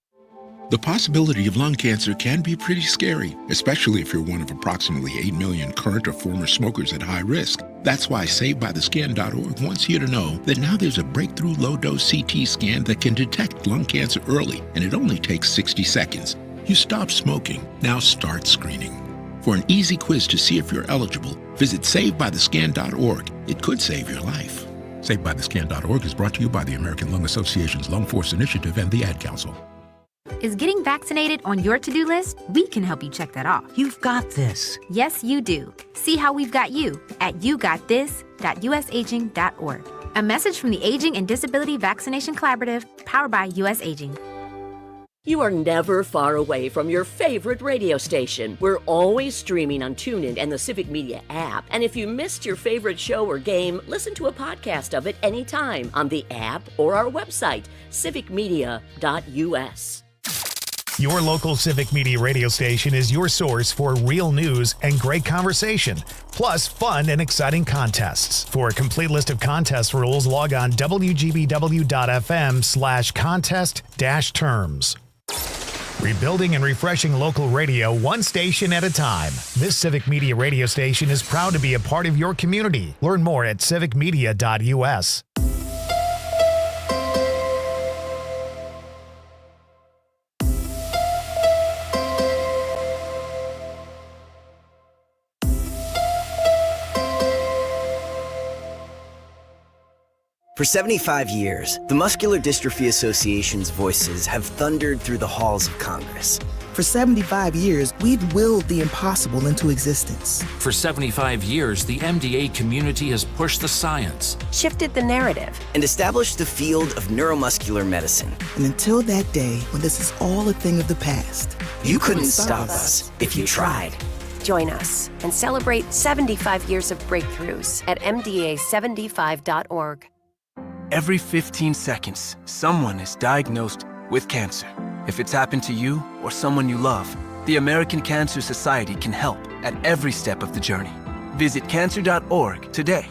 The possibility of lung cancer can be pretty scary, especially if you're one of approximately 8 million current or former smokers at high risk. That's why SaveByTheScan.org wants you to know that now there's a breakthrough low-dose CT scan that can detect lung cancer early, and it only takes 60 seconds. You stop smoking, now start screening. For an easy quiz to see if you're eligible, visit SaveByTheScan.org. It could save your life. SaveByTheScan.org is brought to you by the American Lung Association's Lung Force Initiative and the Ad Council. Is getting vaccinated on your to-do list? We can help you check that off. You've got this. Yes, you do. See how we've got you at yougotthis.usaging.org. A message from the Aging and Disability Vaccination Collaborative, powered by US Aging. You are never far away from your favorite radio station. We're always streaming on TuneIn and the Civic Media app. And if you missed your favorite show or game, listen to a podcast of it anytime on the app or our website, civicmedia.us. Your local Civic Media radio station is your source for real news and great conversation, plus fun and exciting contests. For a complete list of contest rules, log on wgbw.fm/contest-terms. Rebuilding and refreshing local radio one station at a time. This Civic Media radio station is proud to be a part of your community. Learn more at civicmedia.us. For 75 years, the Muscular Dystrophy Association's voices have thundered through the halls of Congress. For 75 years, we've willed the impossible into existence. For 75 years, the MDA community has pushed the science, shifted the narrative, and established the field of neuromuscular medicine. And until that day when this is all a thing of the past, you couldn't stop us if you tried. Join us and celebrate 75 years of breakthroughs at MDA75.org. Every 15 seconds, someone is diagnosed with cancer. If it's happened to you or someone you love, the American Cancer Society can help at every step of the journey. Visit cancer.org today.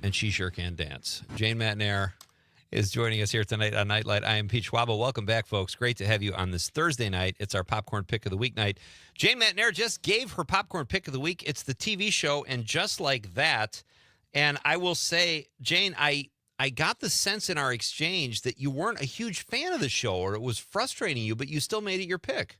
And she sure can dance. Jane Matnair is joining us here tonight on Night Light. I am Pete Schwaba. Welcome back, folks. Great to have you on this Thursday night. It's our Popcorn Pick of the Week night. Jane Matnair just gave her Popcorn Pick of the Week. It's the TV show, and just like that. And I will say, Jane, I got the sense in our exchange that you weren't a huge fan of the show, or it was frustrating you, but you still made it your pick.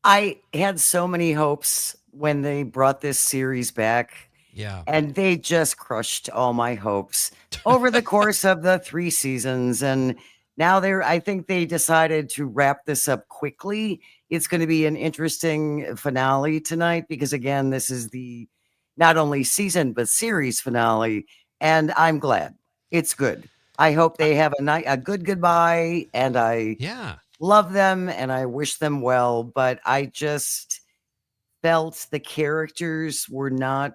I had so many hopes when they brought this series back. Yeah. And they just crushed all my hopes over the course of the 3 seasons. And now I think they decided to wrap this up quickly. It's going to be an interesting finale tonight because, again, this is the not only season but series finale. And I'm glad. It's good. I hope they have a good goodbye. And I love them and I wish them well. But I just felt the characters were not.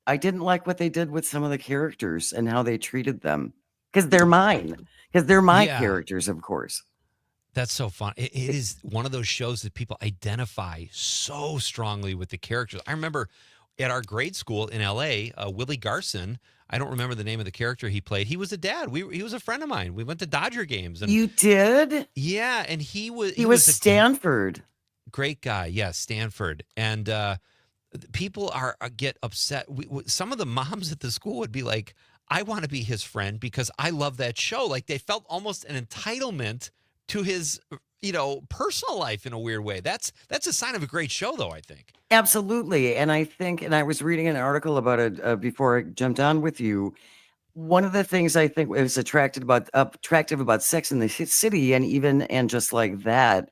I didn't like what they did with some of the characters and how they treated them because they're mine. Because they're my characters, of course. That's so fun. It is one of those shows that people identify so strongly with the characters. I remember at our grade school in L.A., Willie Garson, I don't remember the name of the character he played. He was a dad. He was a friend of mine. We went to Dodger games. And you did? Yeah, and he was Stanford. Great guy. Yeah, Stanford. And people get upset. Some of the moms at the school would be like, I want to be his friend because I love that show. Like they felt almost an entitlement to his, personal life in a weird way. That's a sign of a great show, though, I think. Absolutely. And I think, and I was reading an article about it before I jumped on with you. One of the things I think was attractive about Sex in the City and just like that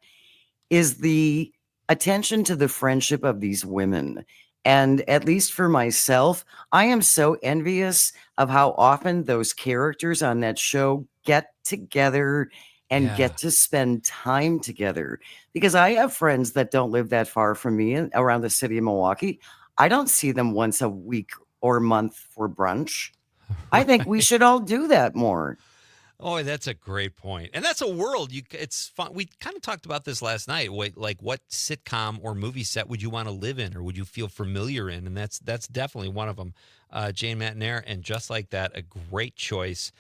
is the attention to the friendship of these women. And at least for myself, I am so envious of how often those characters on that show get together and get to spend time together. Because I have friends that don't live that far from me around the city of Milwaukee. I don't see them once a week or month for brunch. Right. I think we should all do that more. Oh, that's a great point. And that's a world it's fun. We kind of talked about this last night. Like what sitcom or movie set would you want to live in or would you feel familiar in? And that's definitely one of them. Jane Matnair, and just like that, a great choice.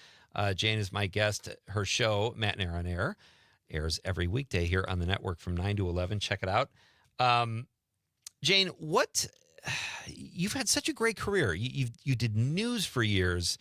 Jane is my guest. Her show, Matnair on Air, Airs every weekday here on the network from 9 to 11. Check it out. Jane, you've had such a great career. You did news for years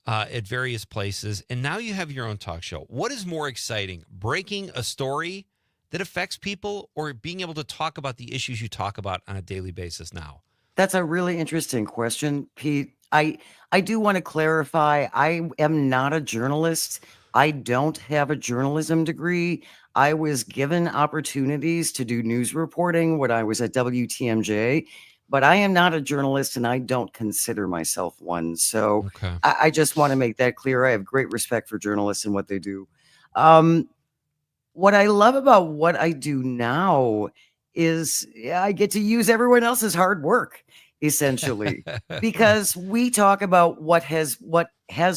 at various places, and now you have your own talk show. What is more exciting, breaking a story that affects people or being able to talk about the issues you talk about on a daily basis now? That's a really interesting question, Pete. I do want to clarify, I am not a journalist. I don't have a journalism degree. I was given opportunities to do news reporting when I was at WTMJ, but I am not a journalist and I don't consider myself one. So I just want to make that clear. I have great respect for journalists and what they do. What I love about what I do now is I get to use everyone else's hard work, essentially, because we talk about what has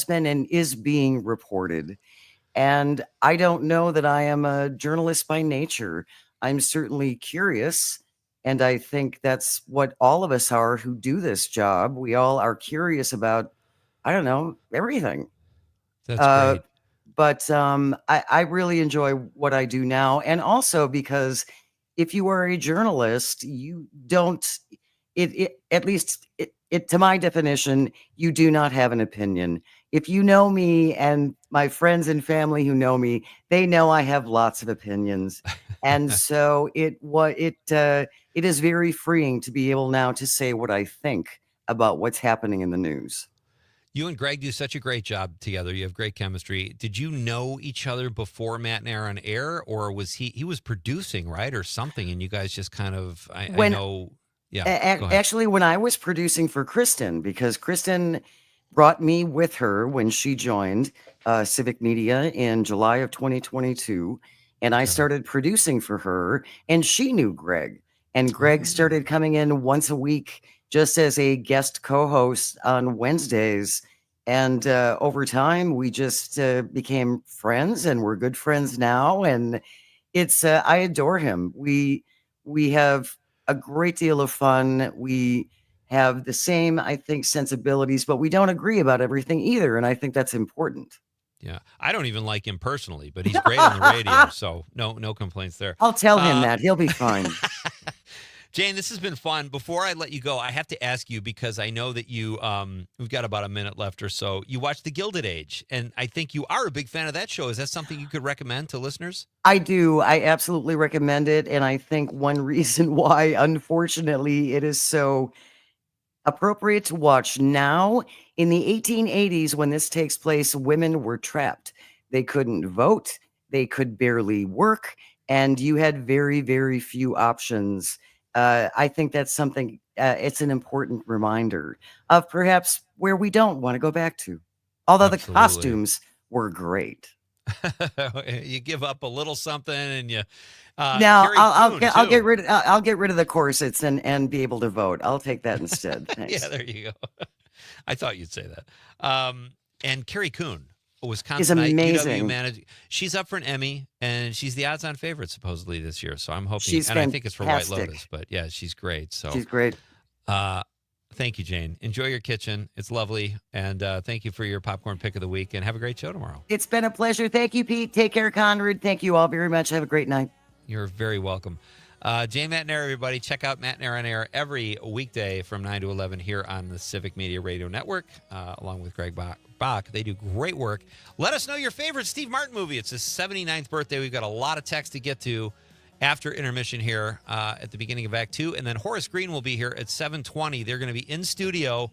been and is being reported. And I don't know that I am a journalist by nature. I'm certainly curious. And I think that's what all of us are who do this job. We all are curious about, I don't know, everything. That's great. But I really enjoy what I do now. And also because if you are a journalist, you don't, at least to my definition, you do not have an opinion. If you know me and my friends and family who know me, they know I have lots of opinions. And so it is very freeing to be able now to say what I think about what's happening in the news. You and Greg do such a great job together. You have great chemistry. Did you know each other before Matt and Aaron on air, or was he was producing, right, or something, and you guys just kind of, I know, yeah. Actually, when I was producing for Kristen, because Kristen brought me with her when she joined Civic Media in July of 2022, and I started producing for her, and she knew Greg, and Greg started coming in once a week just as a guest co-host on Wednesdays. And over time, we just became friends, and we're good friends now. And it's I adore him. We have a great deal of fun. We have the same, I think, sensibilities, but we don't agree about everything either. And I think that's important. Yeah. I don't even like him personally, but he's great on the radio. So no complaints there. I'll tell him that. He'll be fine. Jane, this has been fun. Before I let you go, I have to ask you, because I know that you, we've got about a minute left or so. You watched The Gilded Age, and I think you are a big fan of that show. Is that something you could recommend to listeners? I do. I absolutely recommend it. And I think one reason why, unfortunately, it is so appropriate to watch now, in the 1880s, when this takes place, women were trapped. They couldn't vote. They could barely work. And you had very, very few options. I think that's something, it's an important reminder of perhaps where we don't want to go back to. Although the costumes were great. You give up a little something and you... now I'll get rid of the corsets and be able to vote. I'll take that instead. Thanks. Yeah, there you go. I thought you'd say that. And Carrie Coon, Wisconsin is amazing. UW manager. She's up for an Emmy, and she's the odds-on favorite supposedly this year. So I'm hoping, she's and I think it's for White fantastic. Lotus. But yeah, she's great. So she's great. Thank you, Jane. Enjoy your kitchen. It's lovely, and thank you for your popcorn pick of the week. And have a great show tomorrow. It's been a pleasure. Thank you, Pete. Take care, Conrad. Thank you all very much. Have a great night. You're very welcome. Jane, Matt, and Air, everybody. Check out Matt and Air on Air every weekday from 9 to 11 here on the Civic Media Radio Network, along with Greg Bach. They do great work. Let us know your favorite Steve Martin movie. It's his 79th birthday. We've got a lot of text to get to after intermission here at the beginning of Act 2. And then Horace Green will be here at 7:20. They're going to be in studio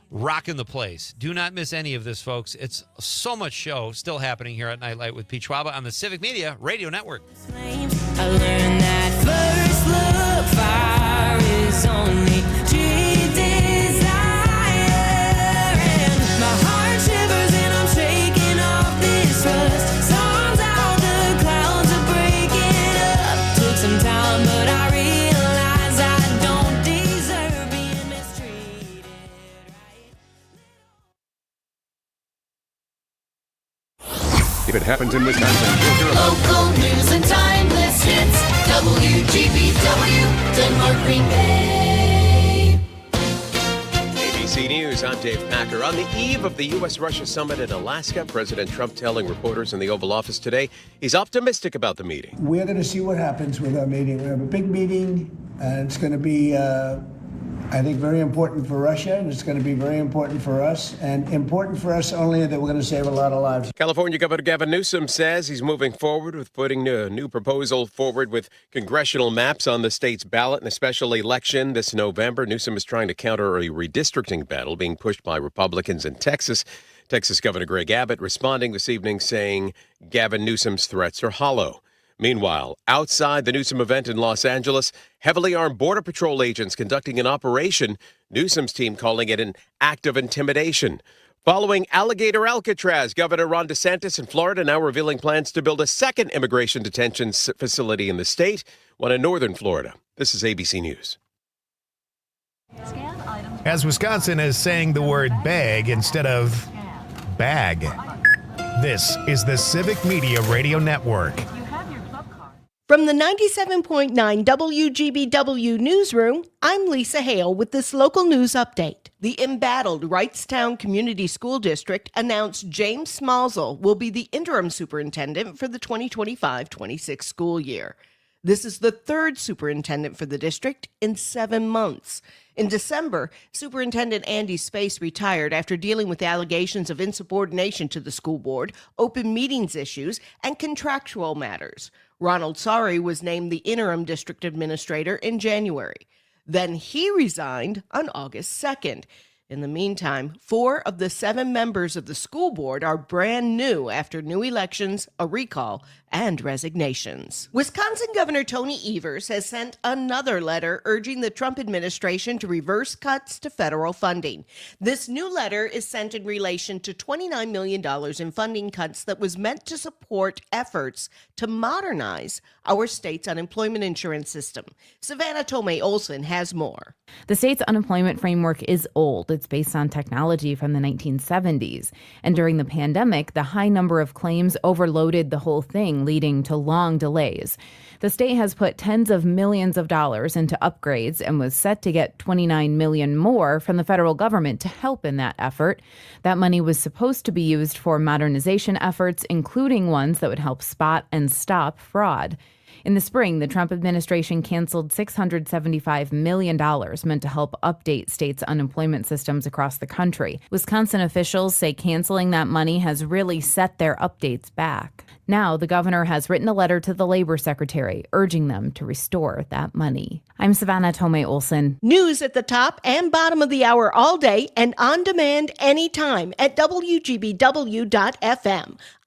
rocking the place. Do not miss any of this, folks. It's so much show still happening here at Night Light with Pete Schwaba on the Civic Media Radio Network. I learned that first look, fire is only desire. And my heart shivers and I'm shaking off this rust. Storms out, the clouds are breaking up. Took some time, but I realize I don't deserve being mistreated. If it happens in Wisconsin, you'll hear about it. Local news and timeless hits. WGBW, Denmark, Green Bay. ABC News News. I'm Dave Packer. On the eve of the U.S.-Russia summit in Alaska, President Trump telling reporters in the Oval Office today he's optimistic about the meeting. We're going to see what happens with our meeting. We have a big meeting, and it's going to be, I think, very important for Russia, and it's going to be very important for us, and important for us only that we're going to save a lot of lives. California Governor Gavin Newsom says he's moving forward with putting a new proposal forward with congressional maps on the state's ballot in a special election this November. Newsom is trying to counter a redistricting battle being pushed by Republicans in Texas. Texas Governor Greg Abbott responding this evening saying Gavin Newsom's threats are hollow. Meanwhile, outside the Newsom event in Los Angeles, heavily armed Border Patrol agents conducting an operation, Newsom's team calling it an act of intimidation. Following Alligator Alcatraz, Governor Ron DeSantis in Florida now revealing plans to build a second immigration detention facility in the state, one in northern Florida. This is ABC News. As Wisconsin is saying the word bag instead of bag. This is the Civic Media Radio Network. From the 97.9 WGBW Newsroom, I'm Lisa Hale with this local news update. The embattled Wrightstown Community School District announced James Smalzel will be the interim superintendent for the 2025-26 school year. This is the third superintendent for the district in 7 months. In December, Superintendent Andy Space retired after dealing with allegations of insubordination to the school board, open meetings issues, and contractual matters. Ronald Sari was named the interim district administrator in January. Then he resigned on August 2nd. In the meantime, 4 of the 7 members of the school board are brand new after new elections, a recall, and resignations. Wisconsin Governor Tony Evers has sent another letter urging the Trump administration to reverse cuts to federal funding. This new letter is sent in relation to $29 million in funding cuts that was meant to support efforts to modernize our state's unemployment insurance system. Savannah Tomei Olson has more. The state's unemployment framework is old. It's based on technology from the 1970s. And during the pandemic, the high number of claims overloaded the whole thing, leading to long delays. The state has put tens of millions of dollars into upgrades and was set to get $29 million more from the federal government to help in that effort. That money was supposed to be used for modernization efforts, including ones that would help spot and stop fraud. In the spring, the Trump administration canceled $675 million meant to help update states' unemployment systems across the country. Wisconsin officials say canceling that money has really set their updates back. Now, the governor has written a letter to the labor secretary urging them to restore that money. I'm Savannah Tomei Olson. News at the top and bottom of the hour all day and on demand anytime at WGBW.FM.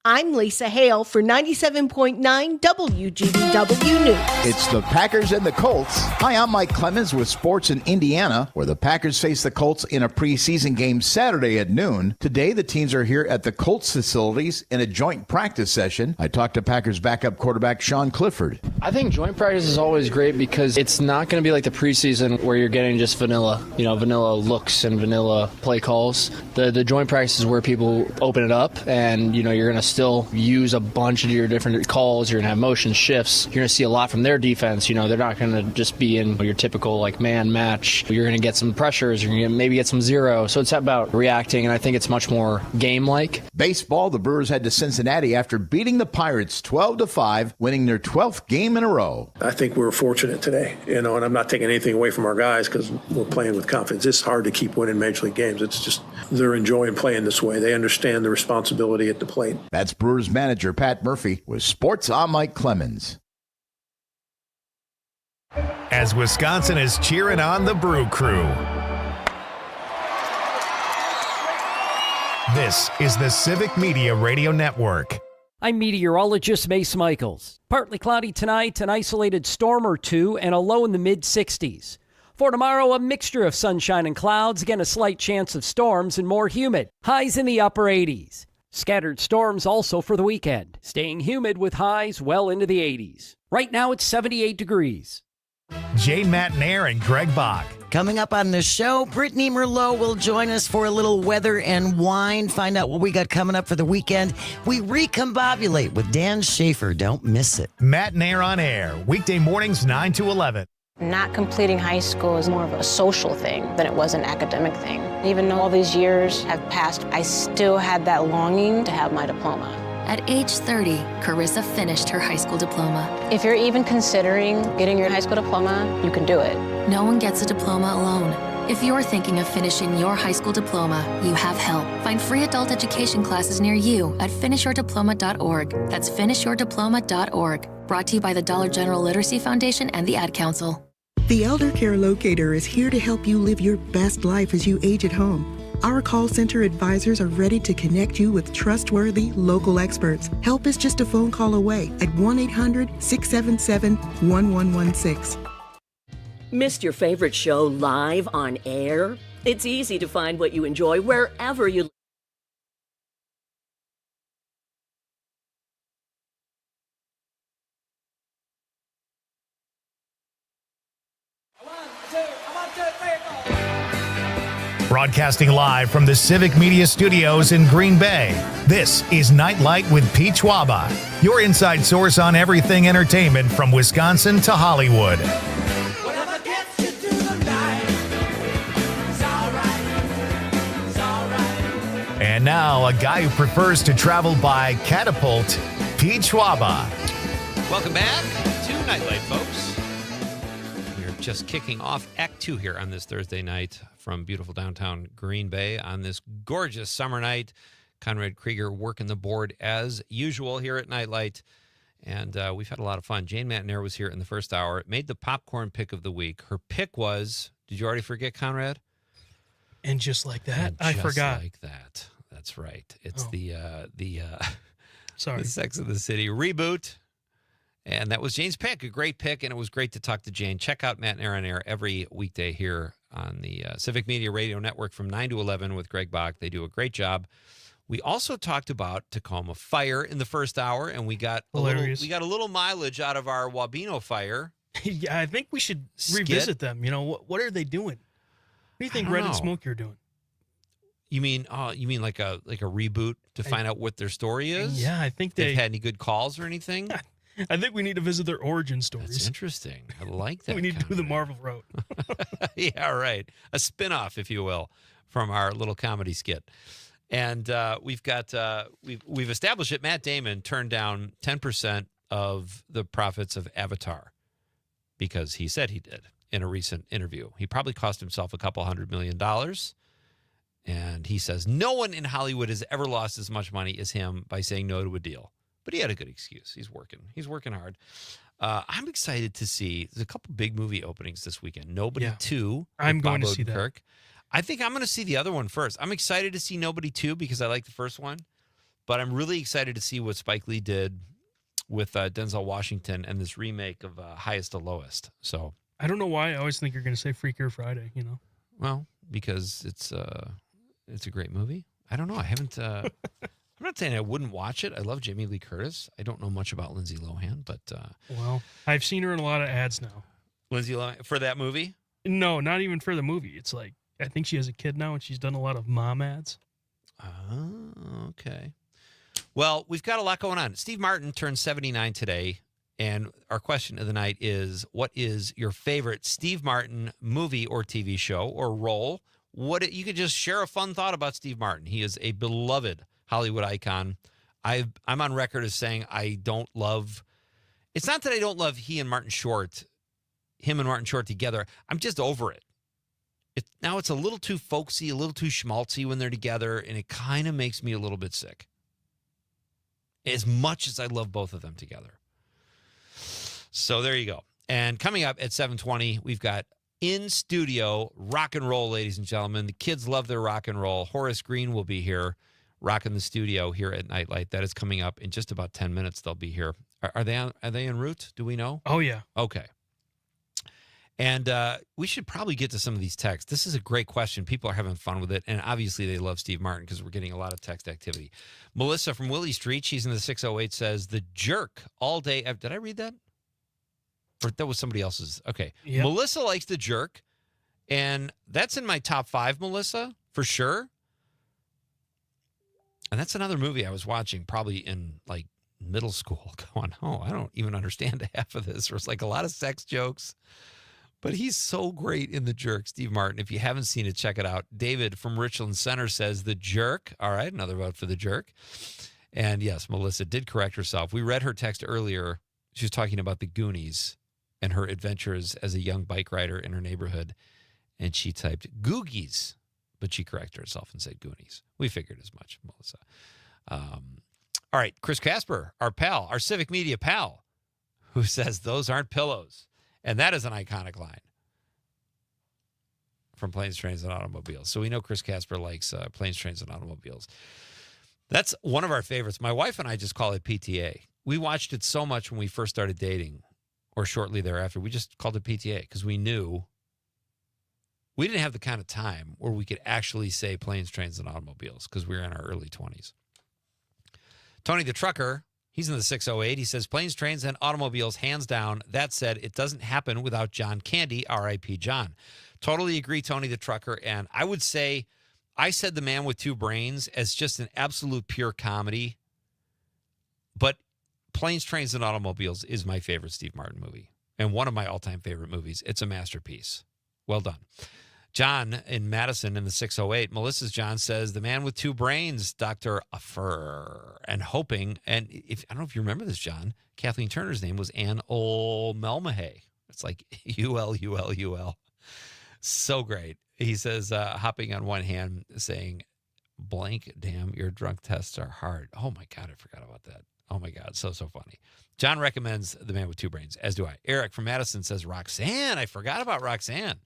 I'm Lisa Hale for 97.9 WGBW News. It's the Packers and the Colts. Hi, I'm Mike Clemens with Sports in Indiana, where the Packers face the Colts in a preseason game Saturday at noon. Today, the teams are here at the Colts facilities in a joint practice session. I talked to Packers backup quarterback Sean Clifford. I think joint practice is always great because it's not going to be like the preseason where you're getting just vanilla looks and vanilla play calls. The joint practice is where people open it up and, you're going to still use a bunch of your different calls. You're going to have motion shifts. You're going to see a lot from their defense. They're not going to just be in your typical man match. You're going to get some pressures. You're going to maybe get some zero. So it's about reacting, and I think it's much more game-like. Baseball, the Brewers head to Cincinnati after beating the Pirates 12-5, winning their 12th game in a row. I think we were fortunate today, and I'm not taking anything away from our guys because we're playing with confidence. It's hard to keep winning Major League games. It's just they're enjoying playing this way. They understand the responsibility at the plate. That's Brewers manager Pat Murphy with Sports. I'm Mike Clemens. As Wisconsin is cheering on the Brew Crew. This is the Civic Media Radio Network. I'm meteorologist Mace Michaels. Partly cloudy tonight, an isolated storm or two, and a low in the mid-60s. For tomorrow, a mixture of sunshine and clouds, again a slight chance of storms and more humid. Highs in the upper 80s. Scattered storms also for the weekend, staying humid with highs well into the 80s. Right now it's 78 degrees. Jane Matnair and Greg Bach. Coming up on the show, Brittany Merlot will join us for a little weather and wine, find out what we got coming up for the weekend. We recombobulate with Dan Schaefer. Don't miss it. Matnair on air, weekday mornings 9 to 11. Not completing high school is more of a social thing than it was an academic thing. Even though all these years have passed, I still had that longing to have my diploma. At age 30, Carissa finished her high school diploma. If you're even considering getting your high school diploma, you can do it. No one gets a diploma alone. If you're thinking of finishing your high school diploma, you have help. Find free adult education classes near you at finishyourdiploma.org. That's finishyourdiploma.org. Brought to you by the Dollar General Literacy Foundation and the Ad Council. The Elder Care Locator is here to help you live your best life as you age at home. Our call center advisors are ready to connect you with trustworthy local experts. Help is just a phone call away at 1-800-677-1116. Missed your favorite show live on air? It's easy to find what you enjoy wherever you Broadcasting live from the Civic Media Studios in Green Bay, this is Night Light with Pete Schwaba, your inside source on everything entertainment from Wisconsin to Hollywood. And now, a guy who prefers to travel by catapult, Pete Schwaba. Welcome back to Night Light, folks. We're just kicking off Act 2 here on this Thursday night from beautiful downtown Green Bay on this gorgeous summer night. Conrad Krieger working the board as usual here at Night Light. And we've had a lot of fun. Jane Matnair was here in the first hour. Made the popcorn pick of the week. Her pick was, did you already forget, Conrad? And just like that, I forgot. Just like that. That's right. It's the Sorry. the Sex of the City reboot. And that was Jane's pick, a great pick, and it was great to talk to Jane. Check out Matt and Aaron Air every weekday here on the Civic Media Radio Network from 9 to 11 with Greg Bach. They do a great job. We also talked about Tacoma Fire in the first hour, and we got a little mileage out of our Wabeno Fire. Yeah, I think we should revisit them. You know, what are they doing? What do you think Red and Smoky are doing? You mean like a reboot to find out what their story is? Yeah, I think they've had any good calls or anything. I think we need to visit their origin stories. That's interesting. I like that. We need to do the Marvel road. Yeah, right. A spinoff, if you will, from our little comedy skit. And we've established that Matt Damon turned down 10% of the profits of Avatar because he said he did in a recent interview. He probably cost himself a couple $100 million. And he says no one in Hollywood has ever lost as much money as him by saying no to a deal. But he had a good excuse. He's working hard. I'm excited to see. There's a couple big movie openings this weekend. Nobody 2. I'm going to Bob see that. Odenkirk. I think I'm going to see the other one first. I'm excited to see Nobody 2 because I like the first one. But I'm really excited to see what Spike Lee did with Denzel Washington and this remake of Highest to Lowest. So I don't know why. I always think you're going to say Freakier Friday, you know? Well, because it's a great movie. I don't know. I haven't... I'm not saying I wouldn't watch it. I love Jamie Lee Curtis. I don't know much about Lindsay Lohan, but... well, I've seen her in a lot of ads now. Lindsay Lohan, for that movie? No, not even for the movie. It's like, I think she has a kid now, and she's done a lot of mom ads. Oh, okay. Well, we've got a lot going on. Steve Martin turned 79 today, and our question of the night is, what is your favorite Steve Martin movie or TV show or role? You could just share a fun thought about Steve Martin. He is a beloved Hollywood icon. I'm on record as saying I don't love. It's not that I don't love him and Martin Short together. I'm just over it. Now it's a little too folksy, a little too schmaltzy when they're together, and it kind of makes me a little bit sick. As much as I love both of them together. So there you go. And coming up at 7:20, we've got in studio rock and roll, ladies and gentlemen. The kids love their rock and roll. Horace Green will be here. Rocking the studio here at Night Light. That is coming up in just about 10 minutes. They'll be here. Are they en route? Do we know? Oh, yeah. Okay. And we should probably get to some of these texts. This is a great question. People are having fun with it. And obviously they love Steve Martin because we're getting a lot of text activity. Melissa from Willie Street, she's in the 608, says, The Jerk all day. Did I read that? Or that was somebody else's. Okay. Yep. Melissa likes The Jerk. And that's in my top 5, Melissa, for sure. And that's another movie I was watching probably in like middle school going, I don't even understand half of this. There's like a lot of sex jokes, But he's so great in The Jerk, Steve Martin. If you haven't seen it, check it out. David from Richland Center says The Jerk. All right, another vote for The Jerk. And yes, Melissa did correct herself. We read her text earlier. She was talking about the Goonies and her adventures as a young bike rider in her neighborhood. And she typed Googies, but she corrected herself and said Goonies. We figured as much, Melissa. All right, Chris Casper, our pal, our civic media pal, who says those aren't pillows. And that is an iconic line from Planes, Trains, and Automobiles. So we know Chris Casper likes Planes, Trains, and Automobiles. That's one of our favorites. My wife and I just call it PTA. We watched it so much when we first started dating, or shortly thereafter. We just called it PTA because we knew we didn't have the kind of time where we could actually say Planes, Trains, and Automobiles because we were in our early 20s. Tony the Trucker, he's in the 608. He says, Planes, Trains, and Automobiles, hands down. That said, it doesn't happen without John Candy, R.I.P. John. Totally agree, Tony the Trucker. And I would say I said The Man with Two Brains as just an absolute pure comedy. But Planes, Trains, and Automobiles is my favorite Steve Martin movie and one of my all-time favorite movies. It's a masterpiece. Well done. John in Madison in the 608, Melissa's John says, The Man with Two Brains, Dr. Uffer. And hoping, and if I don't know if you remember this, John, Kathleen Turner's name was Anne O'Melmahay. It's like U-L-U-L-U-L. So great. He says, hopping on one hand, saying, blank, damn, your drunk tests are hard. Oh, my God, I forgot about that. Oh, my God, so funny. John recommends The Man with Two Brains, as do I. Eric from Madison says, Roxanne. I forgot about Roxanne.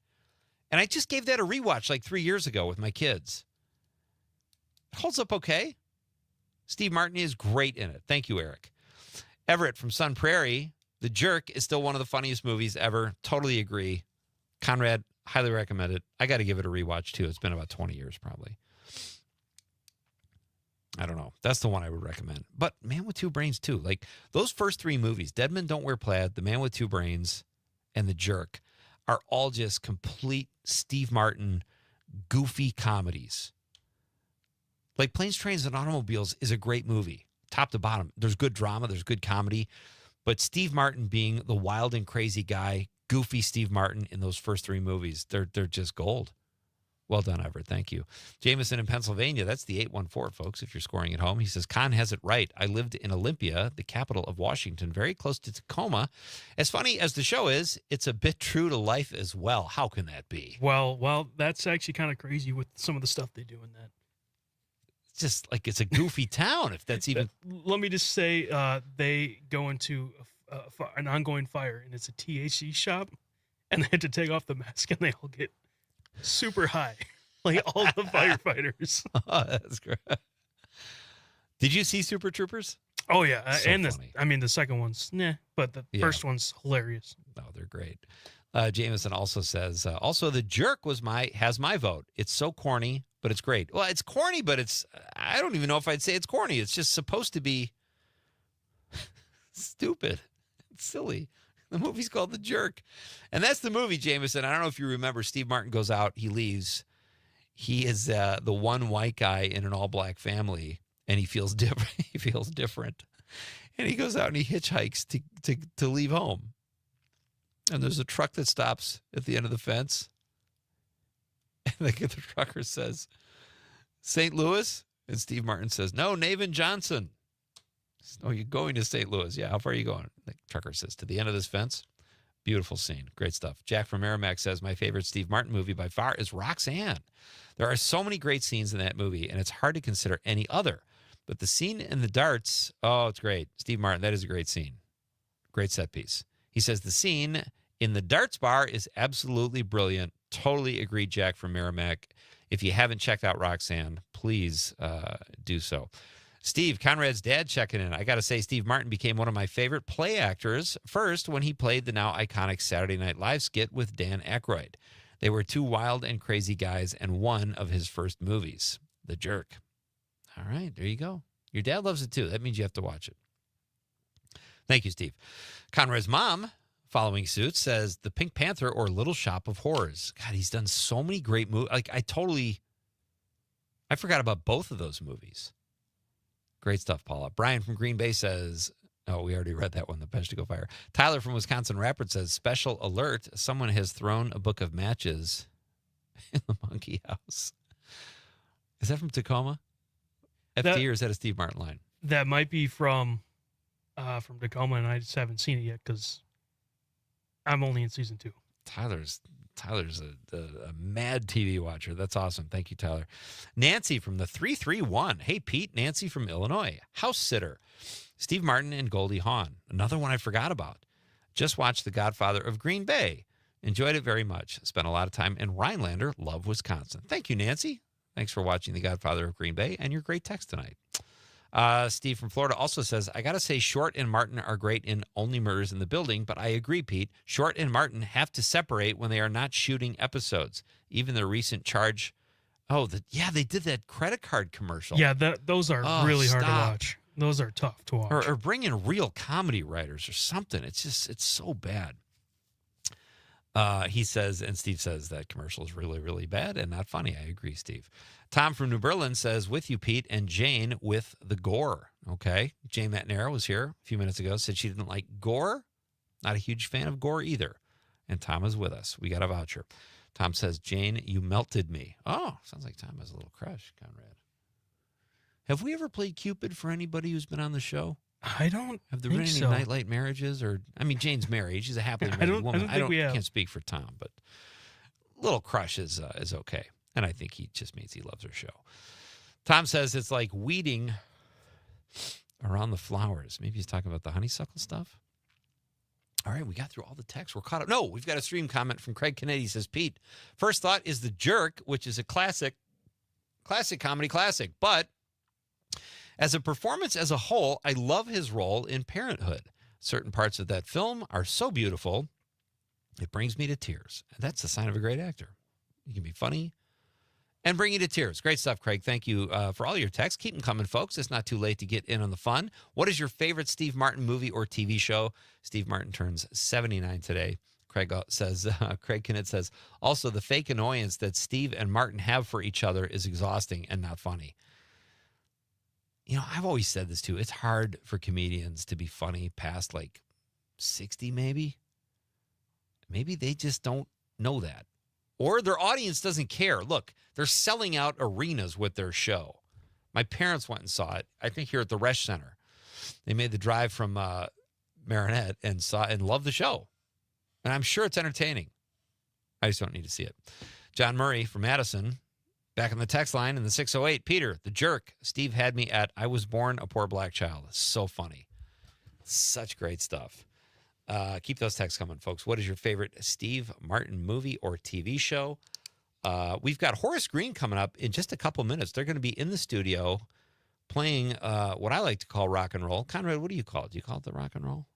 And I just gave that a rewatch like 3 years ago with my kids. It holds up okay. Steve Martin is great in it. Thank you, Eric. Everett from Sun Prairie, The Jerk is still one of the funniest movies ever. Totally agree. Conrad, highly recommend it. I got to give it a rewatch, too. It's been about 20 years, probably. I don't know. That's the one I would recommend. But Man with Two Brains, too. Like, those first three movies, Dead Men Don't Wear Plaid, The Man with Two Brains, and The Jerk, are all just complete Steve Martin goofy comedies. Like Planes, Trains, and Automobiles is a great movie, top to bottom. There's good drama, there's good comedy, but Steve Martin being the wild and crazy guy, goofy Steve Martin in those first three movies, they're just gold. Well done, Everett. Thank you. Jameson in Pennsylvania, that's the 814, folks, if you're scoring at home. He says, Con has it right. I lived in Olympia, the capital of Washington, very close to Tacoma. As funny as the show is, it's a bit true to life as well. How can that be? Well, that's actually kind of crazy with some of the stuff they do in that. It's just like it's a goofy town, if that's even... Let me just say, they go into an ongoing fire, and it's a THC shop, and they had to take off the mask, and they all get super high, like all the firefighters. Oh, that's great. Did you see Super Troopers? Oh yeah, So and funny. the second one's but the first one's hilarious. No, they're great. Jameson also says, also The Jerk has my vote. It's so corny, but it's great. Well, it's corny, but I don't even know if I'd say it's corny. It's just supposed to be stupid. It's silly. The movie's called The Jerk. And that's the movie, Jameson. I don't know if you remember, Steve Martin goes out, he leaves. He is the one white guy in an all-black family, and he feels different. He feels different. And he goes out and he hitchhikes to leave home. And there's a truck that stops at the end of the fence. And the trucker says, St. Louis? And Steve Martin says, no, Navin Johnson. Oh, you're going to St. Louis. Yeah, how far are you going? The trucker says, to the end of this fence. Beautiful scene. Great stuff. Jack from Merrimack says, my favorite Steve Martin movie by far is Roxanne. There are so many great scenes in that movie, and it's hard to consider any other. But the scene in the darts, oh, it's great. Steve Martin, that is a great scene. Great set piece. He says, the scene in the darts bar is absolutely brilliant. Totally agree, Jack from Merrimack. If you haven't checked out Roxanne, please do so. Steve, Conrad's dad, checking in. I got to say, Steve Martin became one of my favorite play actors first when he played the now iconic Saturday Night Live skit with Dan Aykroyd. They were two wild and crazy guys and one of his first movies, The Jerk. All right, there you go. Your dad loves it too. That means you have to watch it. Thank you, Steve. Conrad's mom, following suit, says The Pink Panther or Little Shop of Horrors. God, he's done so many great movies. Like, I forgot about both of those movies. Great stuff, Paula. Brian from Green Bay says, Oh, we already read that one, the Peshtigo fire. Tyler from Wisconsin Rapids says, special alert, someone has thrown a book of matches in the monkey house. Is that from Tacoma? FD, or is that a Steve Martin line? That might be from Tacoma, and I just haven't seen it yet because I'm only in season 2. Tyler's a mad TV watcher. That's awesome. Thank you, Tyler. Nancy from the 331. Hey, Pete. Nancy from Illinois. House sitter. Steve Martin and Goldie Hawn. Another one I forgot about. Just watched The Godfather of Green Bay. Enjoyed it very much. Spent a lot of time in Rhinelander. Love Wisconsin. Thank you, Nancy. Thanks for watching The Godfather of Green Bay and your great text tonight. Steve from Florida also says, I got to say Short and Martin are great in Only Murders in the Building, but I agree, Pete. Short and Martin have to separate when they are not shooting episodes. Even the recent charge. They did that credit card commercial. Yeah, those are really hard to watch. Those are tough to watch. Or bring in real comedy writers or something. It's so bad. He says, and Steve says that commercial is really, really bad and not funny. I agree, Steve. Tom from New Berlin says, with you, Pete, and Jane with the gore. Okay. Jane Matinera was here a few minutes ago, said she didn't like gore. Not a huge fan of gore either. And Tom is with us. We got a voucher. Tom says, Jane, you melted me. Oh, sounds like Tom has a little crush, Conrad. Have we ever played Cupid for anybody who's been on the show? I don't Have there been any Nightlight marriages? Jane's married. She's a happily married woman. I can't speak for Tom, but little crush is okay. And I think he just means he loves her show. Tom says it's like weeding around the flowers. Maybe he's talking about the honeysuckle stuff. All right, we got through all the texts. We're caught up. No, we've got a stream comment from Craig Kennedy. He says, Pete, first thought is The Jerk, which is a classic comedy classic. But as a performance as a whole, I love his role in Parenthood. Certain parts of that film are so beautiful, it brings me to tears. And that's the sign of a great actor. You can be funny and bring you to tears. Great stuff, Craig. Thank you for all your texts. Keep them coming, folks. It's not too late to get in on the fun. What is your favorite Steve Martin movie or TV show? Steve Martin turns 79 today. Craig says, Craig Kennett says, also the fake annoyance that Steve and Martin have for each other is exhausting and not funny. I've always said this too. It's hard for comedians to be funny past like 60, maybe. Maybe they just don't know that. Or their audience doesn't care. Look, they're selling out arenas with their show. My parents went and saw it, I think here at the Resch Center. They made the drive from Marinette and saw and loved the show. And I'm sure it's entertaining. I just don't need to see it. John Murray from Madison, back on the text line in the 608. Peter, The Jerk. Steve had me at I Was Born a Poor Black Child. So funny. Such great stuff. Keep those texts coming, folks. What is your favorite Steve Martin movie or TV show? We've got Horace Green coming up in just a couple minutes. They're going to be in the studio playing what I like to call rock and roll. Conrad, what do you call it? Do you call it the rock and roll?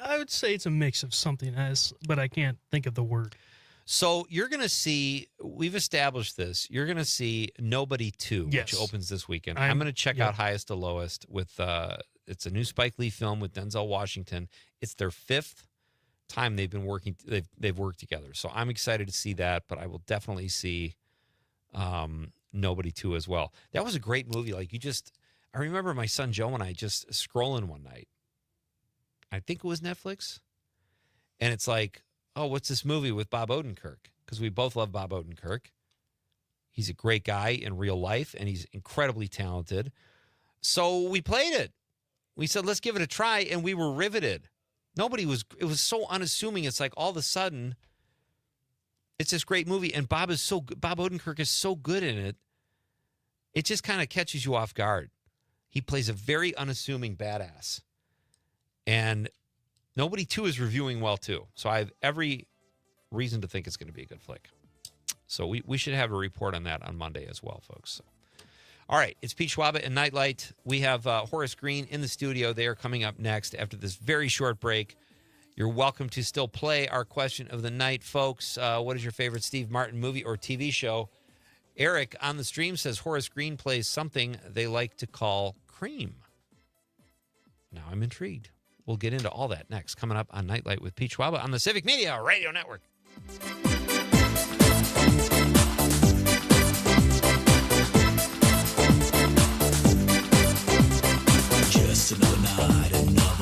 I would say it's a mix of something else, but I can't think of the word. So you're going to see, we've established this, you're going to see Nobody 2, Yes. which opens this weekend. I'm going to check out Highest to Lowest with, it's a new Spike Lee film with Denzel Washington. It's their 5th time they've been working, they've worked together. So I'm excited to see that, but I will definitely see Nobody 2 as well. That was a great movie. I remember my son Joe and I just scrolling one night. I think it was Netflix. And it's like, oh, what's this movie with Bob Odenkirk? Because we both love Bob Odenkirk. He's a great guy in real life, and he's incredibly talented. So we played it. We said, let's give it a try, and we were riveted. It was so unassuming. It's like all of a sudden, it's this great movie, and Bob Odenkirk is so good in it, it just kind of catches you off guard. He plays a very unassuming badass. And Nobody 2 is reviewing well, too. So I have every reason to think it's going to be a good flick. So we should have a report on that on Monday as well, folks. So, all right, it's Pete Schwaba and Nightlight. We have Horace Green in the studio. They are coming up next after this very short break. You're welcome to still play our question of the night, folks. What is your favorite Steve Martin movie or TV show? Eric on the stream says Horace Green plays something they like to call cream. Now I'm intrigued. We'll get into all that next, coming up on Nightlight with Pete Schwaba on the Civic Media Radio Network. Just another night, another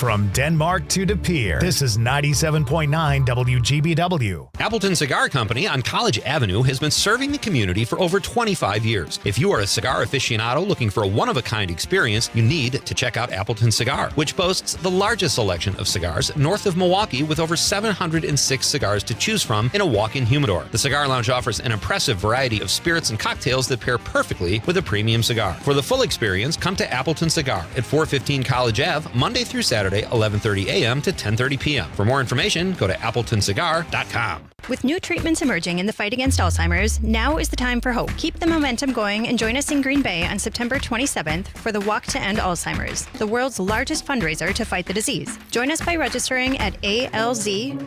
From Denmark to De Pere, this is 97.9 WGBW. Appleton Cigar Company on College Avenue has been serving the community for over 25 years. If you are a cigar aficionado looking for a one-of-a-kind experience, you need to check out Appleton Cigar, which boasts the largest selection of cigars north of Milwaukee with over 706 cigars to choose from in a walk-in humidor. The Cigar Lounge offers an impressive variety of spirits and cocktails that pair perfectly with a premium cigar. For the full experience, come to Appleton Cigar at 415 College Ave, Monday through Saturday, 11:30 a.m. to 10:30 p.m. For more information, go to appletoncigar.com. With new treatments emerging in the fight against Alzheimer's, now is the time for hope. Keep the momentum going and join us in Green Bay on September 27th for the Walk to End Alzheimer's, the world's largest fundraiser to fight the disease. Join us by registering at alz.org/walk.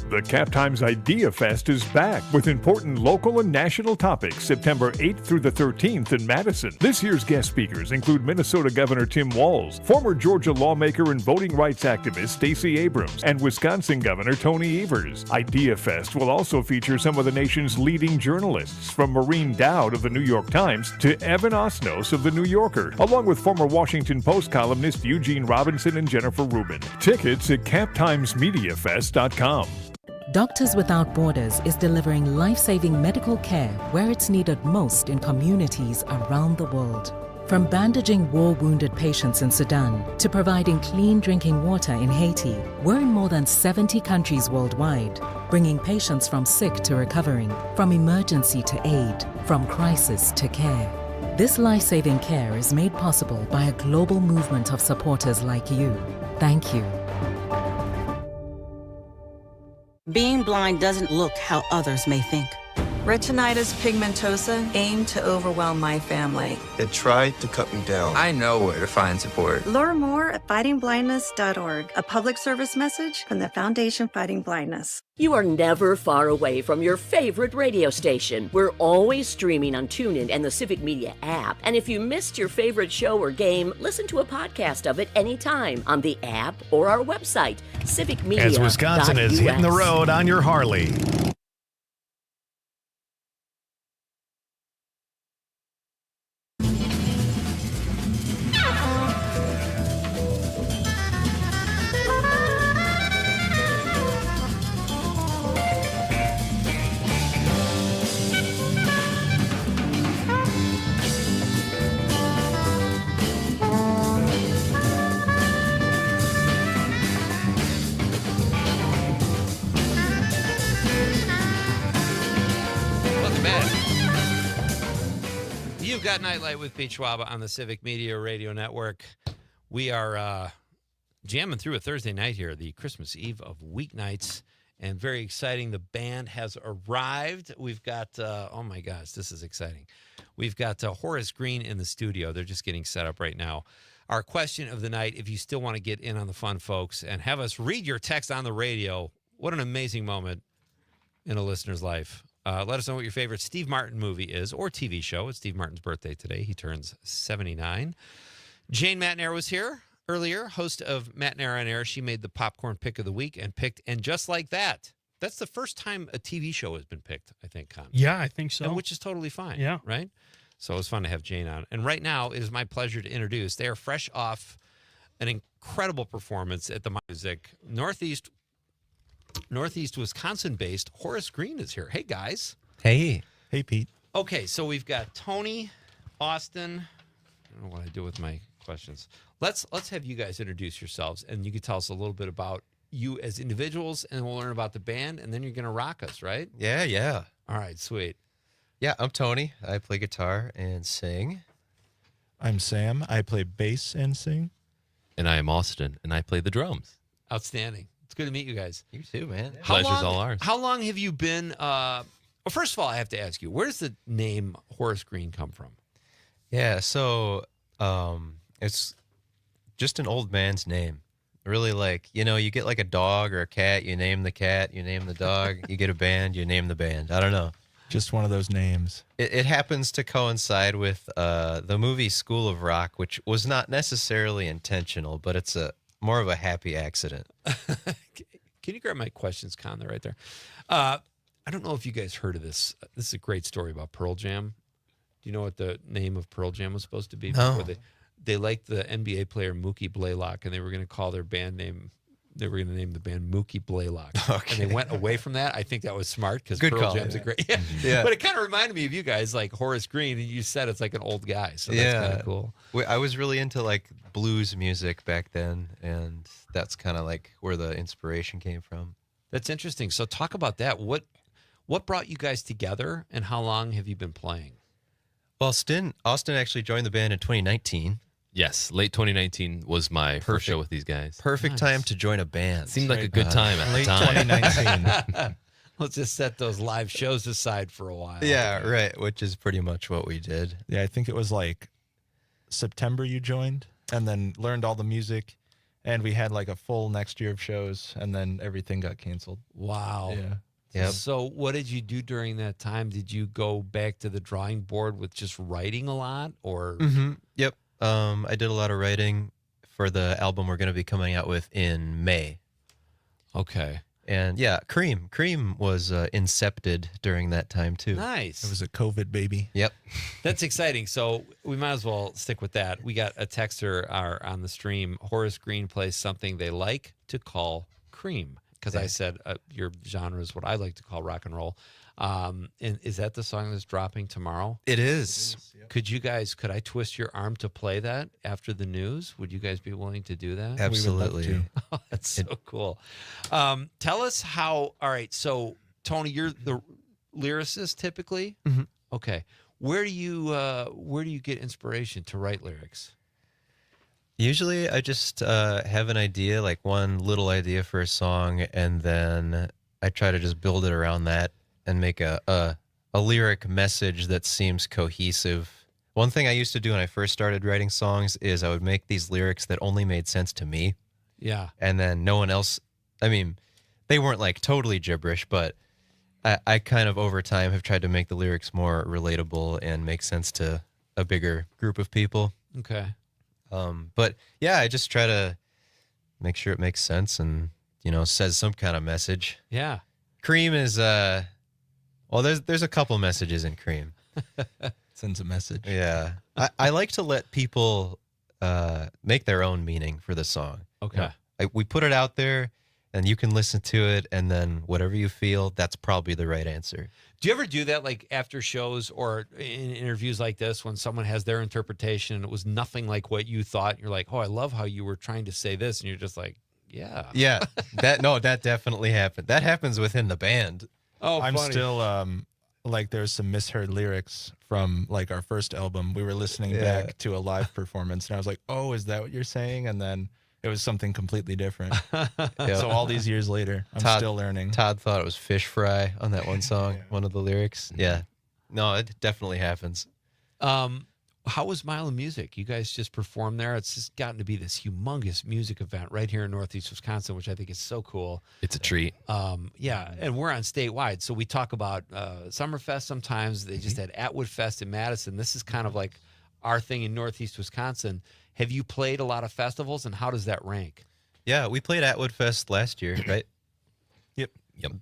The Cap Times Idea Fest is back with important local and national topics September 8th through the 13th in Madison. This year's guest speakers include Minnesota Governor Tim Walz, former Georgia lawmaker and voting rights activist Stacey Abrams, and Wisconsin Governor Tony Evers. Idea Fest will also feature some of the nation's leading journalists, from Maureen Dowd of the New York Times to Evan Osnos of the New Yorker, along with former Washington Post columnist Eugene Robinson and Jennifer Rubin. Tickets at captimesmediafest.com. Doctors Without Borders is delivering life-saving medical care where it's needed most in communities around the world. From bandaging war-wounded patients in Sudan to providing clean drinking water in Haiti, we're in more than 70 countries worldwide, bringing patients from sick to recovering, from emergency to aid, from crisis to care. This life-saving care is made possible by a global movement of supporters like you. Thank you. Being blind doesn't look how others may think. Retinitis pigmentosa aimed to overwhelm my family. It tried to cut me down. I know where to find support. Learn more at fightingblindness.org, a public service message from the Foundation Fighting Blindness. You are never far away from your favorite radio station. We're always streaming on TuneIn and the Civic Media app. And if you missed your favorite show or game, listen to a podcast of it anytime on the app or our website, civicmedia.us. As Wisconsin is hitting the road on your Harley. You've got Nightlight with Pete Schwaba on the Civic Media Radio Network. We are jamming through a Thursday night here, the Christmas Eve of weeknights, and very exciting. The band has arrived. We've got, oh my gosh, this is exciting. We've got Horace Green in the studio. They're just getting set up right now. Our question of the night, if you still want to get in on the fun, folks, and have us read your text on the radio, what an amazing moment in a listener's life. Let us know what your favorite Steve Martin movie is or TV show. It's Steve Martin's birthday today. He turns 79. Jane Matnair was here earlier, host of Matnair on Air. She made the popcorn pick of the week and picked, and just like that, that's the first time a TV show has been picked, I think, Con. Yeah, I think so. And which is totally fine. Yeah. Right? So it was fun to have Jane on. And right now, it is my pleasure to introduce, they are fresh off an incredible performance at the Music. Northeast Wisconsin-based Horace Green is here. Hey, guys. Hey. Hey, Pete. Okay, so we've got Tony, Austin. I don't know what I do with my questions. Let's have you guys introduce yourselves, and you can tell us a little bit about you as individuals, and we'll learn about the band, and then you're going to rock us, right? Yeah. All right, sweet. Yeah, I'm Tony. I play guitar and sing. I'm Sam. I play bass and sing. And I am Austin, and I play the drums. Outstanding. It's good to meet you guys. You too, man. Pleasure's all ours. How long have you been, well, first of all, I have to ask you, where does the name Horace Green come from? Yeah, so it's just an old man's name. Really, like, you get like a dog or a cat, you name the cat, you name the dog, you get a band, you name the band. I don't know. Just one of those names. It happens to coincide with the movie School of Rock, which was not necessarily intentional, but it's more of a happy accident. Can you grab my questions, Con? They're right there. I don't know if you guys heard of this. This is a great story about Pearl Jam. Do you know what the name of Pearl Jam was supposed to be? No. they liked the NBA player Mookie Blaylock, and they were going to call their band name. They were going to name the band Mookie Blaylock, and they went away from that. I think that was smart because Good Pearl call, Jam's a yeah. great. Yeah. But it kind of reminded me of you guys, like Horace Green, and you said it's like an old guy, so that's kind of cool. I was really into like blues music back then, and that's kind of like where the inspiration came from. That's interesting. So talk about that. What brought you guys together, and how long have you been playing? Well, Austin actually joined the band in 2019. Yes, late 2019 was my first show with these guys. Perfect time to join a band. Seemed like a good time at the time. Late 2019. Let's just set those live shows aside for a while. Yeah, right, which is pretty much what we did. Yeah, I think it was like September you joined, and then learned all the music, and we had like a full next year of shows, and then everything got canceled. Wow. Yeah. Yep. So what did you do during that time? Did you go back to the drawing board with just writing a lot, or? Mm-hmm. Yep. I did a lot of writing for the album we're going to be coming out with in May. Okay. And yeah, Cream was incepted during that time too. Nice. It was a COVID baby. Yep. That's exciting. So we might as well stick with that. We got a texter on the stream. Horace Green plays something they like to call cream. Because I said your genre is what I like to call rock and roll. And is that the song that's dropping tomorrow? It is. Could I twist your arm to play that after the news? Would you guys be willing to do that? Absolutely. Oh, that's so cool. Tell us how, all right, so Tony, you're the lyricist typically? Mm-hmm. Okay. Where do you get inspiration to write lyrics? Usually I just have an idea, like one little idea for a song, and then I try to just build it around that and make a lyric message that seems cohesive. One thing I used to do when I first started writing songs is I would make these lyrics that only made sense to me. Yeah. And then no one else, I mean, they weren't like totally gibberish, but I kind of over time have tried to make the lyrics more relatable and make sense to a bigger group of people. Okay. But yeah, I just try to make sure it makes sense and, says some kind of message. Yeah. Cream is, well, there's a couple messages in Cream. Sends a message. Yeah. I like to let people make their own meaning for the song. Okay. We put it out there and you can listen to it, and then whatever you feel, that's probably the right answer. Do you ever do that, like after shows or in interviews like this, when someone has their interpretation and it was nothing like what you thought? And you're like, oh, I love how you were trying to say this. And you're just like, yeah. Yeah. That definitely happened. That happens within the band. Oh, I'm funny. still like there's some misheard lyrics from like our first album. We were listening back to a live performance, and I was like, oh, is that what you're saying? And then it was something completely different. So all these years later, I'm still learning. Todd thought it was fish fry on that one song, one of the lyrics. Yeah. No, it definitely happens. How was Mile of Music? You guys just performed there. It's just gotten to be this humongous music event right here in Northeast Wisconsin, which I think is so cool. It's a treat. Yeah, and we're on statewide. So we talk about Summerfest sometimes. They just had Atwood Fest in Madison. This is kind of like our thing in Northeast Wisconsin. Have you played a lot of festivals, and how does that rank? Yeah, we played Atwood Fest last year, right? Yep.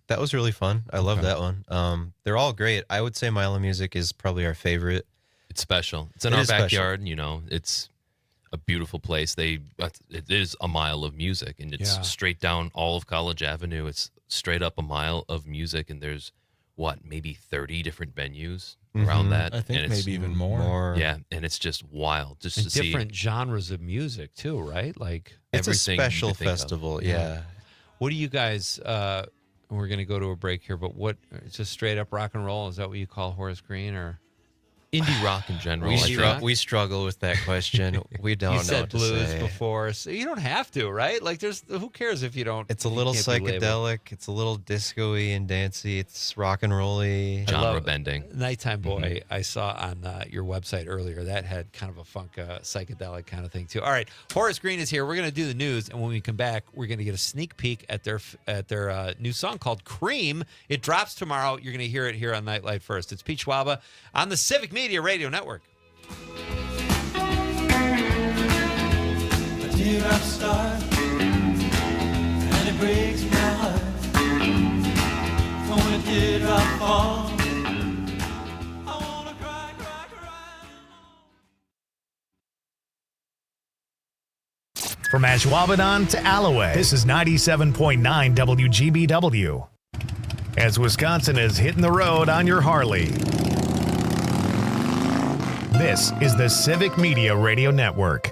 That was really fun. I love that one. They're all great. I would say Mile of Music is probably our favorite. It's special. It's in our backyard. It's a beautiful place. It is a mile of music, and it's straight down all of College Avenue. It's straight up a mile of music, and there's maybe 30 different venues around that. I think maybe even more. Yeah, and it's just wild just and to see different genres of music too, right? Like it's everything a you special could think of. festival. Yeah. What do you guys? We're going to go to a break here, but what? It's just straight up rock and roll. Is that what you call Horace Green, or indie rock in general? We struggle with that question. We don't know. You said what to blues say. before, so you don't have to, right? Like, who cares if you don't? It's a little psychedelic. It's a little disco-y and dancey. It's rock and rolly. Genre bending. Nighttime Boy, I saw on your website earlier. That had kind of a funk, psychedelic kind of thing too. All right, Horace Green is here. We're going to do the news, and when we come back, we're going to get a sneak peek at their new song called "Cream." It drops tomorrow. You're going to hear it here on Nite Lite first. It's Pete Schwaba on the Civic Media Radio Network. A teardrop star, and it breaks my heart. When a teardrop falls. From Ashwaubenon to Alloway, this is 97.9 WGBW. As Wisconsin is hitting the road on your Harley. This is the Civic Media Radio Network.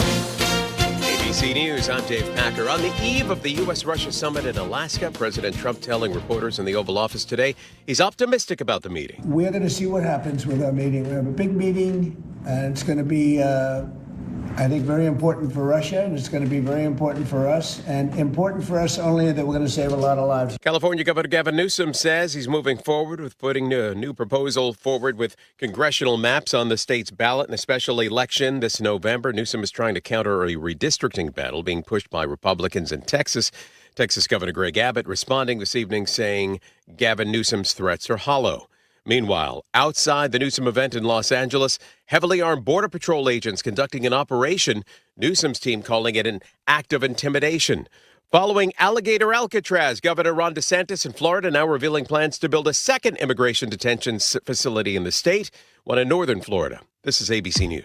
ABC News, I'm Dave Packer. On the eve of the U.S.-Russia summit in Alaska, President Trump telling reporters in the Oval Office today he's optimistic about the meeting. We're going to see what happens with our meeting. We have a big meeting, and it's going to be, I think, very important for Russia, and it's going to be very important for us, and important for us only that we're going to save a lot of lives. California Governor Gavin Newsom says he's moving forward with putting a new proposal forward with congressional maps on the state's ballot in a special election this November. Newsom is trying to counter a redistricting battle being pushed by Republicans in Texas. Texas Governor Greg Abbott responding this evening saying Gavin Newsom's threats are hollow. Meanwhile, outside the Newsom event in Los Angeles, heavily armed Border Patrol agents conducting an operation, Newsom's team calling it an act of intimidation. Following Alligator Alcatraz, Governor Ron DeSantis in Florida now revealing plans to build a second immigration detention facility in the state, one in northern Florida. This is ABC News.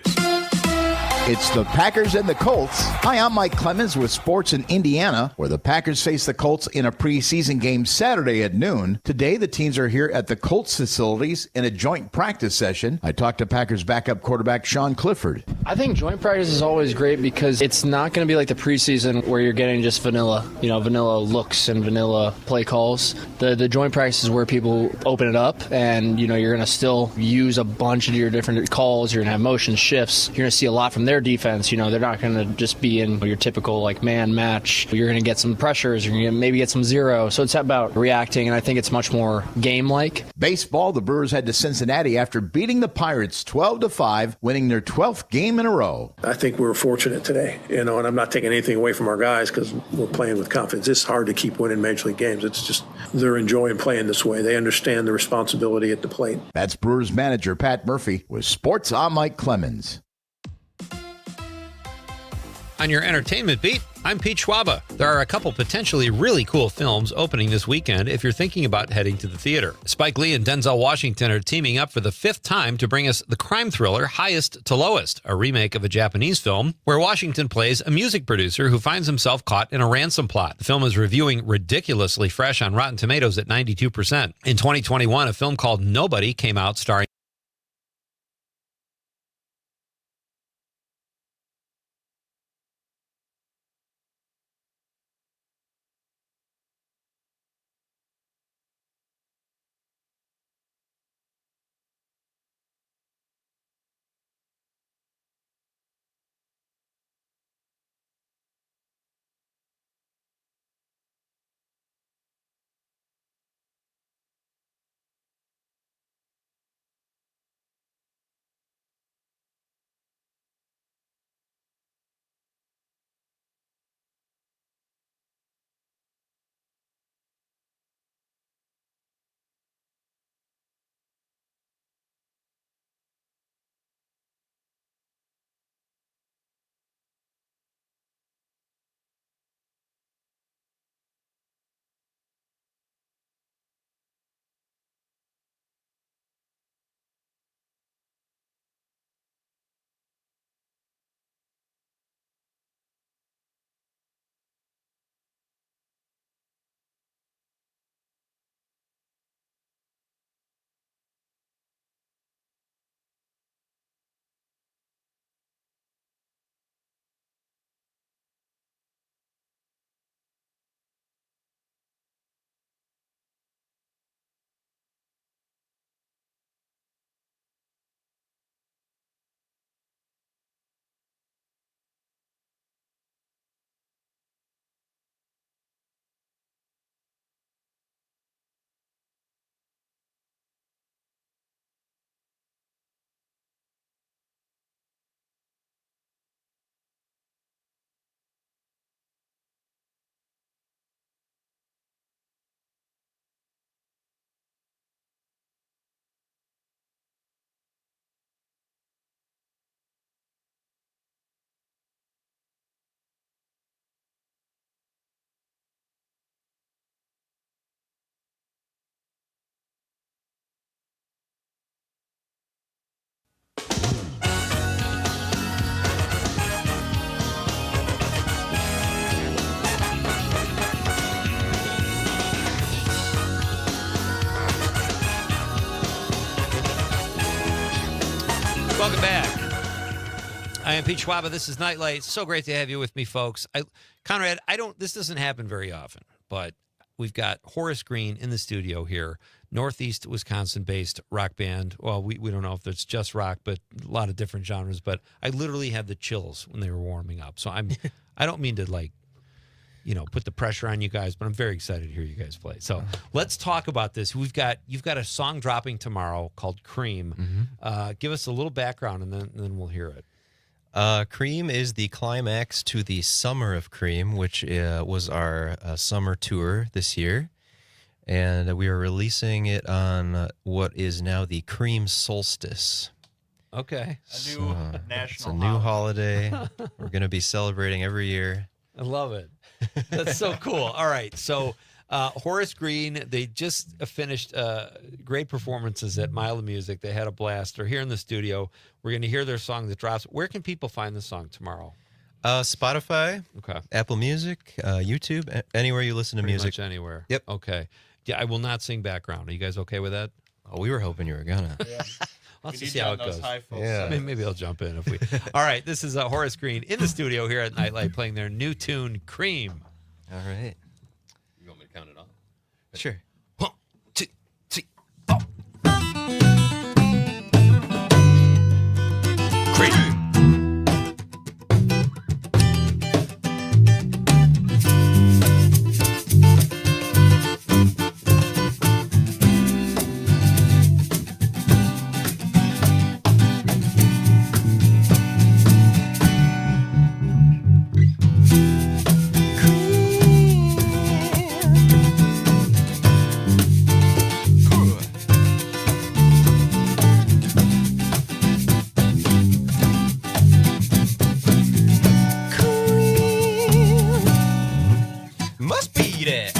It's the Packers and the Colts. Hi, I'm Mike Clemens with sports in Indiana, where the Packers face the Colts in a preseason game Saturday at noon. Today, the teams are here at the Colts facilities in a joint practice session. I talked to Packers backup quarterback Sean Clifford. I think joint practice is always great because it's not going to be like the preseason where you're getting just vanilla looks and vanilla play calls. The joint practice is where people open it up, and you're going to still use a bunch of your different calls. You're going to have motion shifts. You're going to see a lot from their defense. They're not going to just be in your typical man match. You're going to get some pressures. You're going to maybe get some zero. So it's about reacting, and I think it's much more game-like. Baseball, the Brewers head to Cincinnati after beating the Pirates 12-5, winning their 12th game in a row. I think we were fortunate today, and I'm not taking anything away from our guys because we're playing with confidence. It's hard to keep winning Major League games. It's just they're enjoying playing this way. They understand the responsibility at the plate. That's Brewers manager Pat Murphy with Sports. I'm Mike Clemens. On your entertainment beat, I'm Pete Schwaba. There are a couple potentially really cool films opening this weekend if you're thinking about heading to the theater. Spike Lee and Denzel Washington are teaming up for the 5th time to bring us the crime thriller Highest to Lowest, a remake of a Japanese film where Washington plays a music producer who finds himself caught in a ransom plot. The film is reviewing ridiculously fresh on Rotten Tomatoes at 92%. In 2021, a film called Nobody came out starring Welcome back. I am Pete Schwaba. This is Nite Lite. So great to have you with me, folks. Conrad, this doesn't happen very often, but we've got Horace Green in the studio here, Northeast Wisconsin-based rock band. Well, we don't know if it's just rock, but a lot of different genres. But I literally had the chills when they were warming up. So I don't mean to put the pressure on you guys, but I'm very excited to hear you guys play. So let's talk about this. You've got a song dropping tomorrow called Cream. Give us a little background, and then we'll hear it. Cream is the climax to the Summer of Cream, which was our summer tour this year. And we are releasing it on what is now the Cream Solstice. Okay. It's a new holiday. We're going to be celebrating every year. I love it. That's so cool. All right. So Horace Green, they just finished great performances at Mile of Music. They had a blast. They're here in the studio. We're going to hear their song that drops. Where can people find the song tomorrow? Spotify, okay, Apple Music, YouTube, anywhere you listen to Pretty music. much anywhere. Yep. Okay. Yeah, I will not sing background. Are you guys okay with that? Oh, we were hoping you were gonna. Yeah. Let's We see need how you it on those goes. high folks. Yeah. Maybe I'll jump in if we. All right. This is Horace Green in the studio here at Nite Lite playing their new tune, Cream. All right. You want me to count it off? Sure. 1, 2, 3, 4. Cream. Must be that.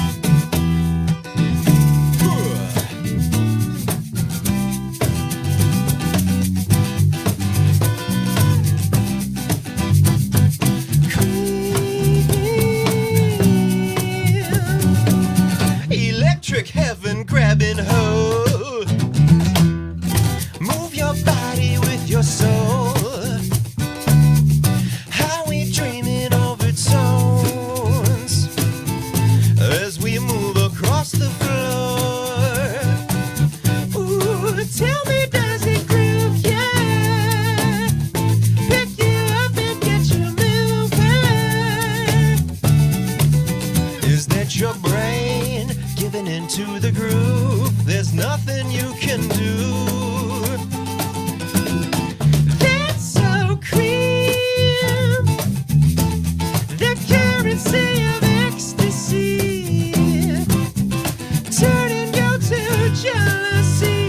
Electric heaven grabbing hold. Move your body with your soul. How we dreaming over tones as we move across the floor. Ooh, tell me, does it groove? Yeah. Pick you up and get you moving. Is that your brain giving into the groove? There's nothing you can do. That's so cream. The currency of ecstasy. Turning you to jealousy.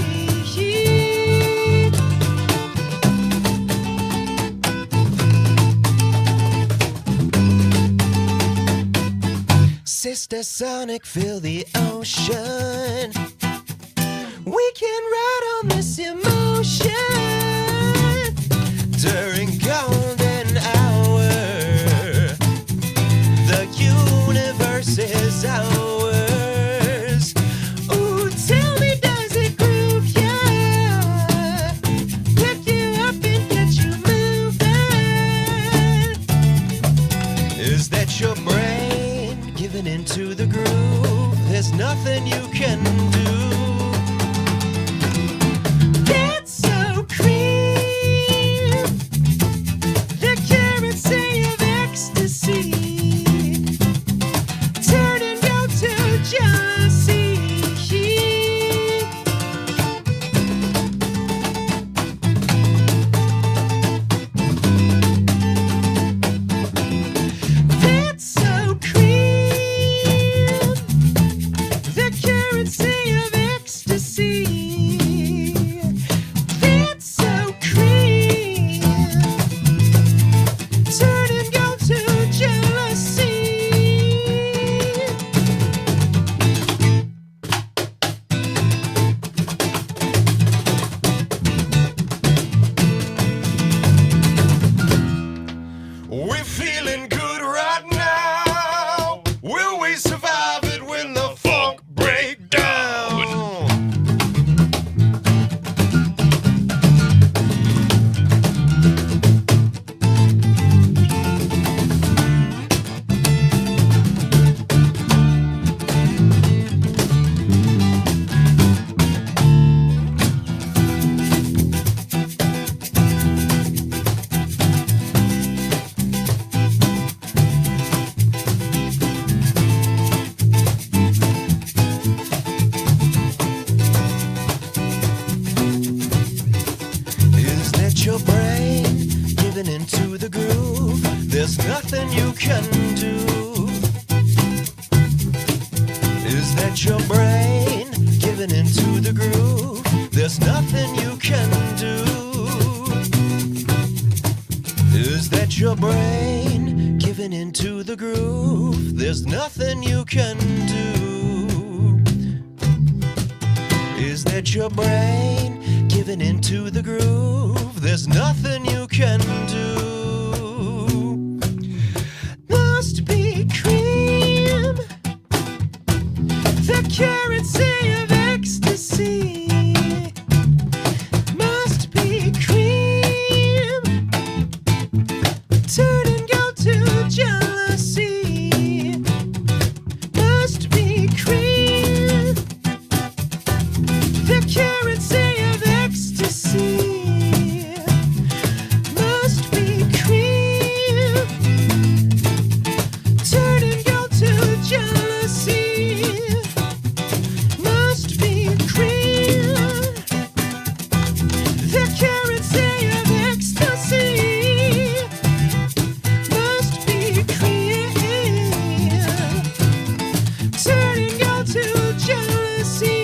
Sister Sonic, feel the ocean. We can ride on this emotion during golden hour. The universe is ours. Ooh, tell me, does it groove? Yeah. Pick you up and get you moving. Is that your brain giving into the groove? There's nothing you can do. that your brain giving into the groove? There's nothing you can do. Is that your brain giving into the groove? There's nothing you can do. Is that your brain giving into the groove? There's nothing you can do. Is that your brain giving into the groove? There's nothing you can do. Must be cream, the currency of ecstasy. Must be cream, turn and go to jealousy. Must be cream, the currency of ecstasy. Must be cream, turn and go to jealousy. Must be cream, the currency of ecstasy. Must be cream, turn and go to jealousy.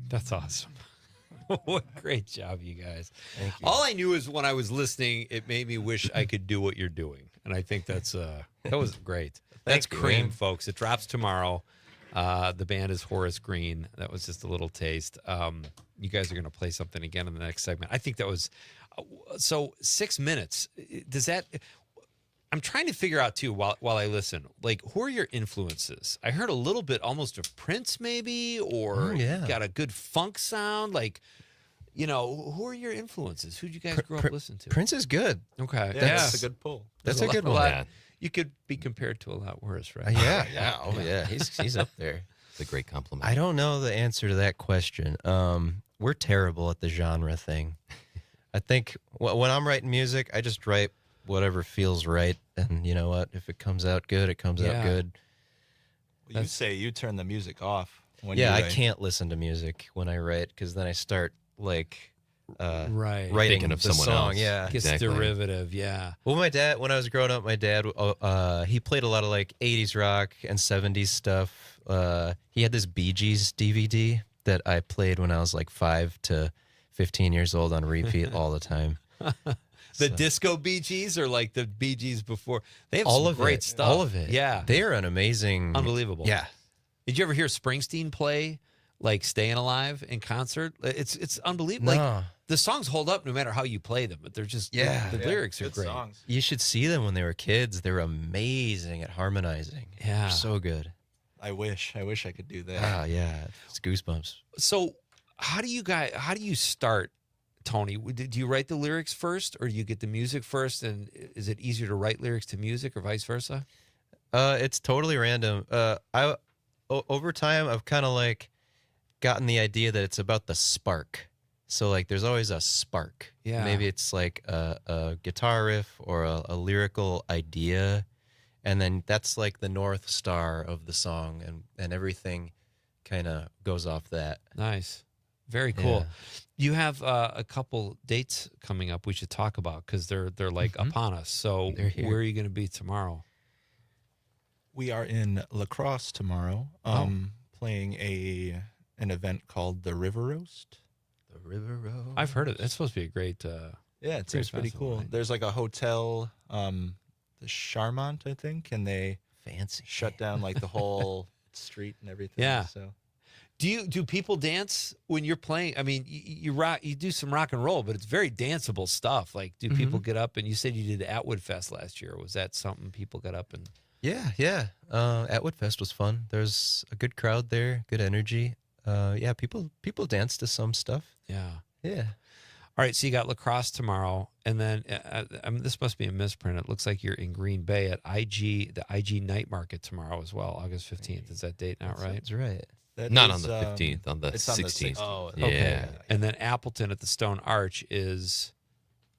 That's awesome. What a great job, you guys. Thank you. All I knew is when I was listening, it made me wish I could do what you're doing. And I think that was great. That's Thank you, Cream, man. folks. It drops tomorrow. The band is Horace Green. That was just a little taste. You guys are going to play something again in the next segment. I think that was so 6 minutes. Does that? I'm trying to figure out too while I listen. Like, who are your influences? I heard a little bit almost of Prince, maybe, or got a good funk sound. Like, who are your influences? Who'd you guys grow up listening to? Prince is good. Okay, That's a good pull. That's There's a good lot- one. lot- You could be compared to a lot worse, right? Yeah. He's up there. It's a great compliment. I don't know the answer to that question. We're terrible at the genre thing. I think when I'm writing music, I just write whatever feels right, and you know what? If it comes out good, it comes out good. Well, you say you turn the music off when Yeah, you I write. can't listen to music when I write because then I start Right. writing Thinking of the someone song. else. Yeah, Gets Exactly. derivative, yeah. Well, my dad, when I was growing up, my dad, he played a lot of like 80s rock and 70s stuff. He had this Bee Gees DVD that I played when I was like 5 to 15 years old on repeat all the time. The disco Bee Gees or like the Bee Gees before? They have All some of great it. stuff. All of it. Yeah. They are an amazing. Unbelievable. Yeah. Did you ever hear Springsteen play like Staying Alive in concert? It's unbelievable. No. Like, the songs hold up no matter how you play them, but they're just the lyrics are Good great. songs. You should see them when they were kids. They were amazing at harmonizing. Yeah. They're so good. I wish I could do that. Ah, yeah. It's goosebumps. So how do you start, Tony? Do you write the lyrics first or do you get the music first? And is it easier to write lyrics to music or vice versa? It's totally random. Over time, I've kind of like gotten the idea that it's about the spark. So like, there's always a spark. Yeah. Maybe it's like a guitar riff or a lyrical idea, and then that's like the north star of the song, and everything kind of goes off that. Nice. Very cool. You have a couple dates coming up we should talk about because they're like upon us. So They're here. where are you going to be tomorrow? We are in La Crosse tomorrow, playing an event called the River Roast. The River Road. I've heard it. It's supposed to be a great. Yeah, it seems pretty festival, cool. right? There's like a hotel, the Charmant, I think, and they fancy. Shut down like the whole street and everything. Yeah. So Do people dance when you're playing? I mean, you do some rock and roll, but it's very danceable stuff. Like, do people get up? And you said you did Atwood Fest last year. Was that something people got up and? Yeah. Atwood Fest was fun. There's a good crowd there, good energy. Yeah, people dance to some stuff. Yeah. Yeah. All right, so you got lacrosse tomorrow, and then this must be a misprint. It looks like you're in Green Bay at the IG Night Market tomorrow as well, August 15th. Is that date not right? That's right. Not on the 15th, on the 16th. Oh, Okay. Yeah. And then Appleton at the Stone Arch is.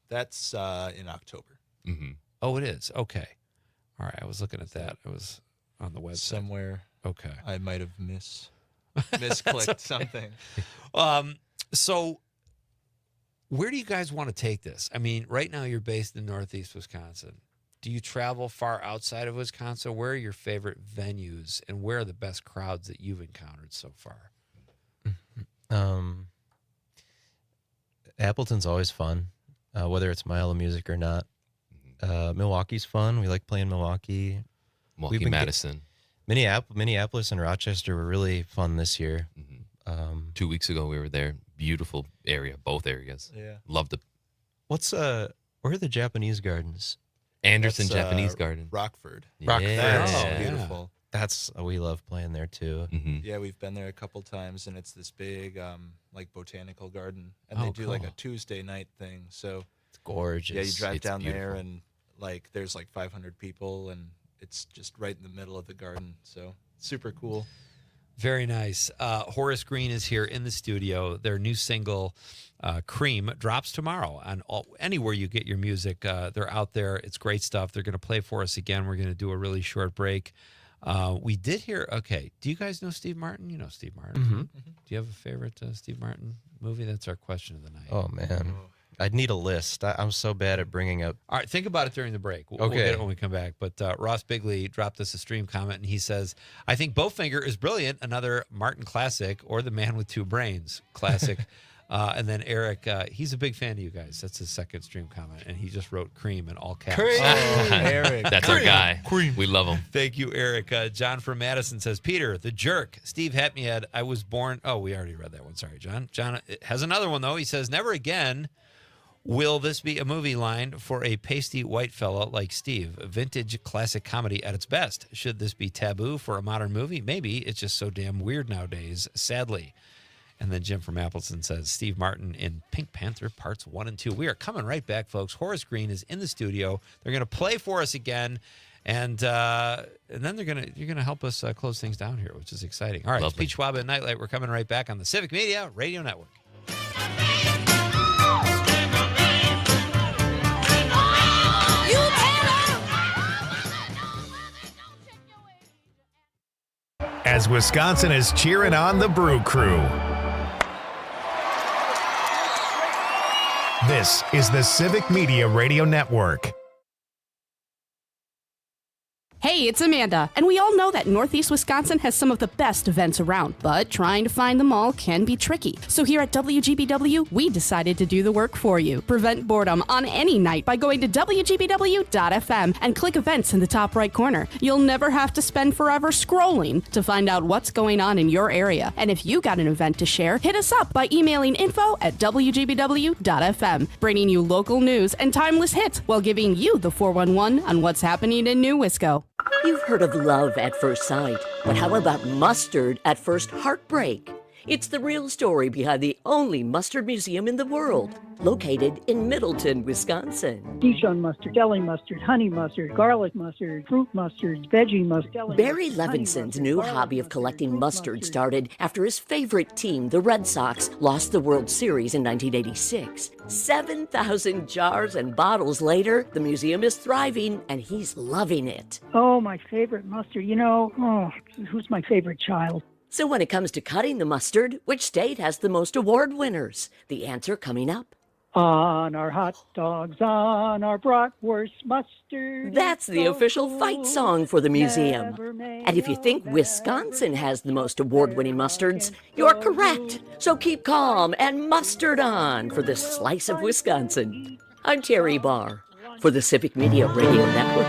That's in October. Mm-hmm. Oh, it is. Okay. All right, I was looking at that. It was on the website. Somewhere. Okay. I might have misclicked something. So where do you guys want to take this? I mean, right now you're based in Northeast Wisconsin. Do you travel far outside of Wisconsin? Where are your favorite venues, and where are the best crowds that you've encountered so far? Appleton's always fun, whether it's Mile of Music or not. Milwaukee's fun. We like playing Milwaukee. Madison. Minneapolis and Rochester were really fun this year. 2 weeks ago, we were there. Beautiful area, both areas. Yeah. Loved it. Where are the Japanese gardens? Anderson Japanese Garden. Rockford. Rockford. That's beautiful. We love playing there too. Mm-hmm. Yeah, we've been there a couple times, and it's this big like botanical garden, and they do like a Tuesday night thing. So it's gorgeous. Yeah, you drive It's down beautiful. there, and like there's like 500 people, and it's just right in the middle of the garden. So super cool. Very nice. Horace Green is here in the studio. Their new single, Cream, drops tomorrow on anywhere you get your music. They're out there. It's great stuff. They're going to play for us again. We're going to do a really short break. We did hear, okay, do you guys know Steve Martin? You know Steve Martin. Mm-hmm. Do you have a favorite Steve Martin movie? That's our question of the night. Oh, man. I'd need a list. I'm so bad at bringing up. All right, think about it during the break. We'll get it when we come back. But Ross Bigley dropped us a stream comment, and he says, I think Bowfinger is brilliant, another Martin classic, or The Man with Two Brains classic. And then Eric, he's a big fan of you guys. That's his second stream comment, and he just wrote cream in all caps. Cream. Eric. That's our guy. Cream. We love him. Thank you, Eric. John from Madison says, Peter, the jerk. Steve Hetmead, I was born. Oh, we already read that one. Sorry, John. John has another one, though. He says, never again will this be a movie line for a pasty white fella like Steve. A vintage classic comedy at its best. Should this be taboo for a modern movie? Maybe. It's just so damn weird nowadays, sadly. And then Jim from Appleton says, Steve Martin in Pink Panther Parts 1 and 2. We are coming right back, folks. Horace Green is in the studio. They're going to play for us again. And then you're gonna help us close things down here, which is exciting. All right, it's Pete Schwaba and Nightlight. We're coming right back on the Civic Media Radio Network. As Wisconsin is cheering on the Brew Crew. This is the Civic Media Radio Network. Hey, it's Amanda, and we all know that Northeast Wisconsin has some of the best events around, but trying to find them all can be tricky. So here at WGBW, we decided to do the work for you. Prevent boredom on any night by going to WGBW.fm and click events in the top right corner. You'll never have to spend forever scrolling to find out what's going on in your area. And if you got an event to share, hit us up by emailing info@WGBW.fm, bringing you local news and timeless hits while giving you the 411 on what's happening in New Wisco. You've heard of love at first sight, but how about mustard at first heartbreak? It's the real story behind the only mustard museum in the world, located in Middleton, Wisconsin. Dijon mustard, deli mustard, honey mustard, garlic mustard, fruit mustards, veggie mustard. Barry Levinson's new hobby of collecting mustard started after his favorite team, the Red Sox, lost the World Series in 1986. 7,000 jars and bottles later, the museum is thriving and he's loving it. Oh, my favorite mustard. Who's my favorite child? So when it comes to cutting the mustard, which state has the most award winners? The answer coming up. On our hot dogs, on our bratwurst mustard. That's the official fight song for the museum. And if you think Wisconsin has the most award-winning mustards, you're correct. So keep calm and mustard on for this slice of Wisconsin. I'm Terry Barr for the Civic Media Radio Network.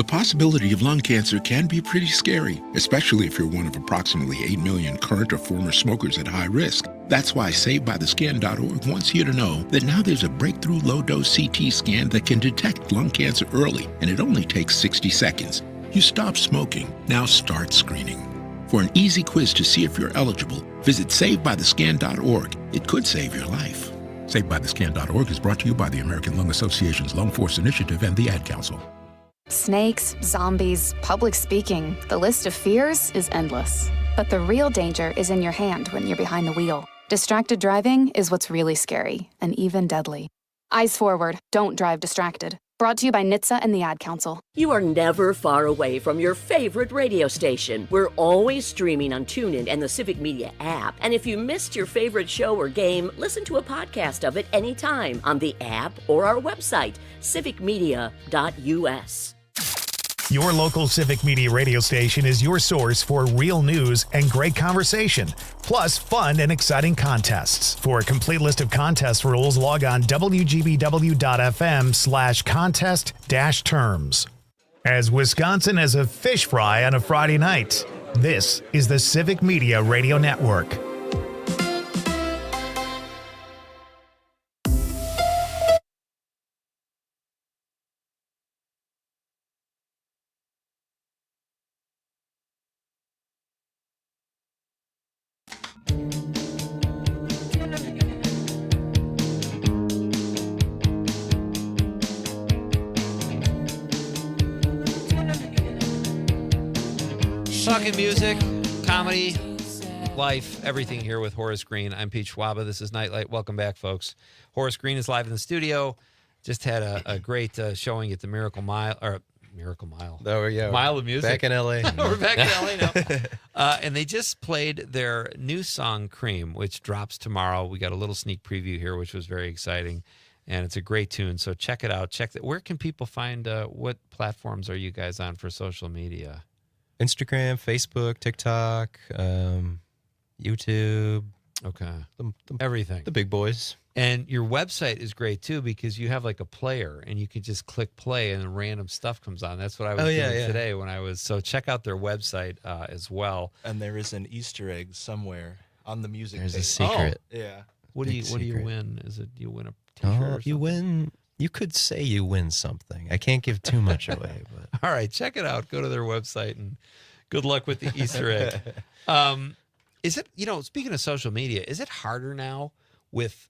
The possibility of lung cancer can be pretty scary, especially if you're one of approximately 8 million current or former smokers at high risk. That's why SaveByTheScan.org wants you to know that now there's a breakthrough low-dose CT scan that can detect lung cancer early, and it only takes 60 seconds. You stop smoking, now start screening. For an easy quiz to see if you're eligible, visit SaveByTheScan.org. It could save your life. SaveByTheScan.org is brought to you by the American Lung Association's Lung Force Initiative and the Ad Council. Snakes, zombies, public speaking, the list of fears is endless. But the real danger is in your hand when you're behind the wheel. Distracted driving is what's really scary and even deadly. Eyes forward, don't drive distracted. Brought to you by NHTSA and the Ad Council. You are never far away from your favorite radio station. We're always streaming on TuneIn and the Civic Media app. And if you missed your favorite show or game, listen to a podcast of it anytime on the app or our website, civicmedia.us. Your local Civic Media radio station is your source for real news and great conversation, plus fun and exciting contests. For a complete list of contest rules, log on wgbw.fm/contest-terms. As Wisconsin has a fish fry on a Friday night, this is the Civic Media Radio Network. Talking music, comedy, life, everything here with Horace Green. I'm Pete Schwaba. This is Nite. Welcome back, folks. Horace Green is live in the studio. Just had a great showing at the Miracle Mile. Oh, yeah. Mile of Music. Back in L.A. We're back in L.A. now. And they just played their new song, Cream, which drops tomorrow. We got a little sneak preview here, which was very exciting. And it's a great tune, so check it out. Where can people find, what platforms are you guys on for social media? Instagram, Facebook, TikTok, YouTube. Okay. Everything. The big boys. And your website is great, too, because you have like a player, and you can just click play, and then random stuff comes on. That's what I was doing today when I was. So check out their website as well. And there is an Easter egg somewhere on the music There's page. a secret. Oh, yeah. What do you win? Is it you win a t-shirt or something? You win. You could say you win something. I can't give too much away. But all right, check it out. Go to their website, and good luck with the Easter egg. Is it, speaking of social media, is it harder now with,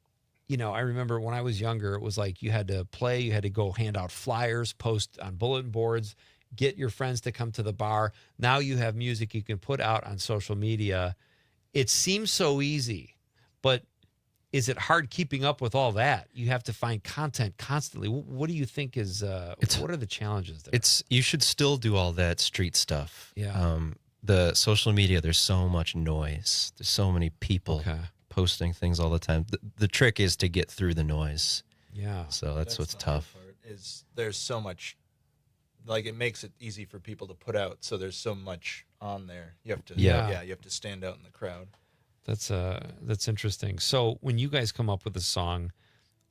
I remember when I was younger, it was like you had to play, you had to go hand out flyers, post on bulletin boards, get your friends to come to the bar. Now you have music you can put out on social media. It seems so easy, but is it hard keeping up with all that? You have to find content constantly. What do you think is, what are the challenges there? you should still do all that street stuff. Yeah. The social media, there's so much noise. There's so many people posting things all the time. The trick is to get through the noise. Yeah. So that's what's tough. Is there's so much, like it makes it easy for people to put out. So there's so much on there. You have to, you have to stand out in the crowd. That's interesting. So when you guys come up with a song,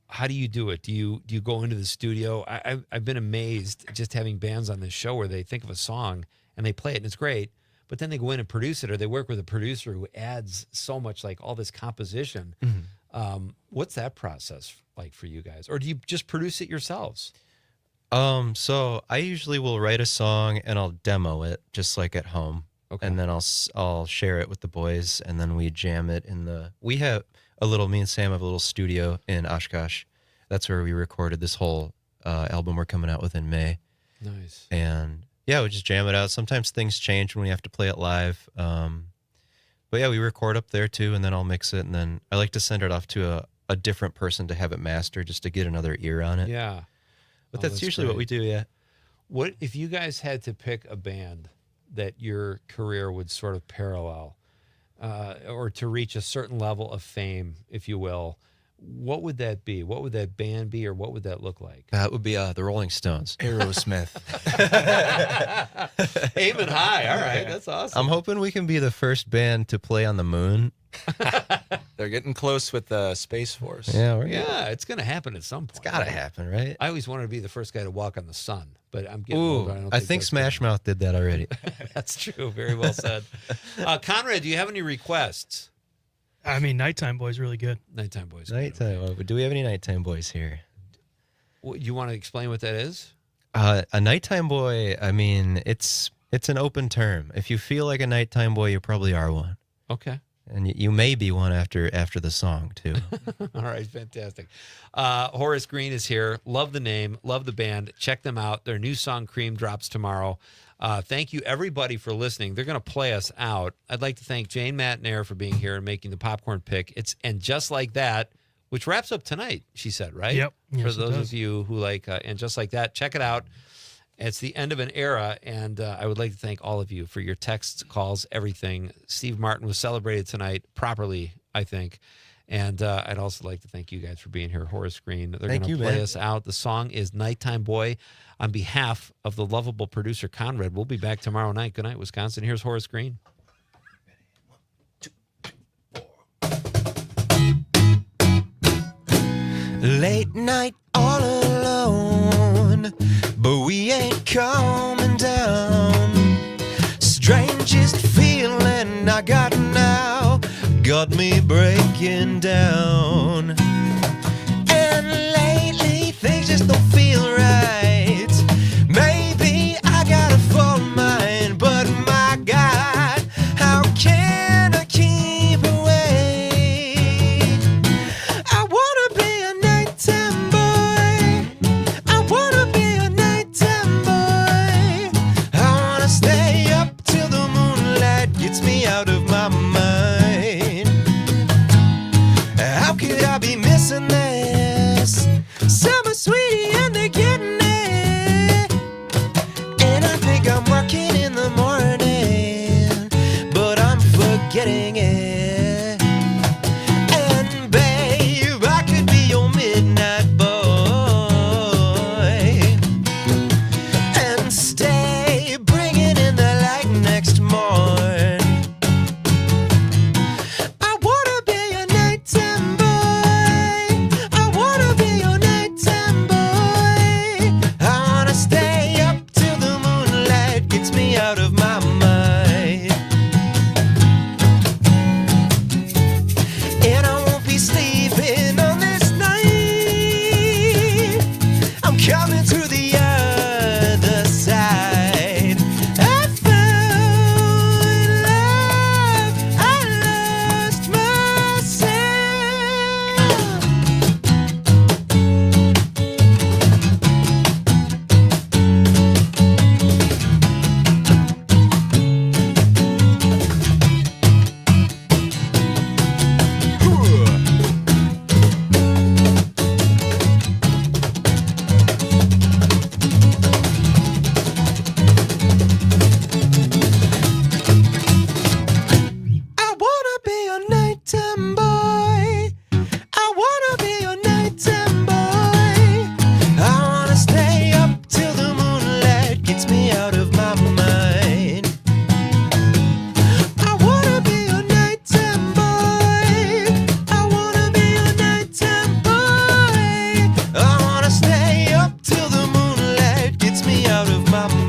how do you do it? Do you go into the studio? I've been amazed just having bands on this show where they think of a song and they play it and it's great, but then they go in and produce it, or they work with a producer who adds so much, like all this composition. Mm-hmm. What's that process like for you guys? Or do you just produce it yourselves? So I usually will write a song and I'll demo it just like at home. Okay. And then I'll share it with the boys, and then we jam it me and Sam have a little studio in Oshkosh. That's where we recorded this whole album we're coming out with in May. Nice. And yeah, we just jam it out. Sometimes things change when we have to play it live. But yeah, we record up there too, and then I'll mix it, and then I like to send it off to a different person to have it mastered just to get another ear on it. Yeah. But that's usually what we do, yeah. What if you guys had to pick a band that your career would sort of parallel, or to reach a certain level of fame, if you will, what would that be? What would that band be, or what would that look like? That would be the Rolling Stones. Aerosmith. Aiming high. All right, that's awesome. I'm hoping we can be the first band to play on the moon. They're getting close with the Space Force. Yeah, Yeah, it's going to happen at some point. It's got to happen, right? I always wanted to be the first guy to walk on the sun, but I'm getting Ooh, older. I think Smash Mouth did that already. That's true. Very well said. Conrad, do you have any requests? I mean, Nighttime Boy is really good. Nighttime Boys. Nighttime. Do we have any Nighttime Boys here? You want to explain what that is? A Nighttime Boy, I mean, it's an open term. If you feel like a Nighttime Boy, you probably are one. Okay. And you may be one after the song, too. All right, fantastic. Horace Green is here. Love the name, love the band. Check them out. Their new song, Cream, drops tomorrow. Thank you, everybody, for listening. They're going to play us out. I'd like to thank Jane, Matt, and Air for being here and making the popcorn pick. And Just Like That, which wraps up tonight, she said, right? Yep. Yes, for it those does. of you who like And Just Like That, check it out. It's the end of an era, and I would like to thank all of you for your texts, calls, everything. Steve Martin was celebrated tonight properly, I think. And I'd also like to thank you guys for being here. Horace Green, they're going to play us out. The song is Nighttime Boy. On behalf of the lovable producer, Conrad, we'll be back tomorrow night. Good night, Wisconsin. Here's Horace Green. Late night all alone, but we ain't coming down. Strangest feeling I got now got me breaking down. And lately things just don't feel right. Maybe I got a fault of mine, but my God, how can I keep away? I wanna be a nighttime boy. I wanna be a nighttime boy. I wanna stay up till the moonlight gets me out of my mind. How could I be missing this? Summer sweetie and they're getting it. And I think I'm working in the morning, but I'm forgetting it. And babe, I could be your midnight boy and stay bringing in the light next morn. I wanna be a nighttime boy. I wanna be your nighttime boy. I wanna stay up till the moonlight gets me out of my mind. And I won't be sleeping on this night. I'm coming through the other side. I found love. I lost myself. I wanna be a nighttime boy. I wanna be a nighttime boy. I wanna stay up till the moonlight gets me out of my mind. I wanna be a nighttime boy. I wanna be a nighttime boy. I wanna stay up till the moonlight gets me out of my mind.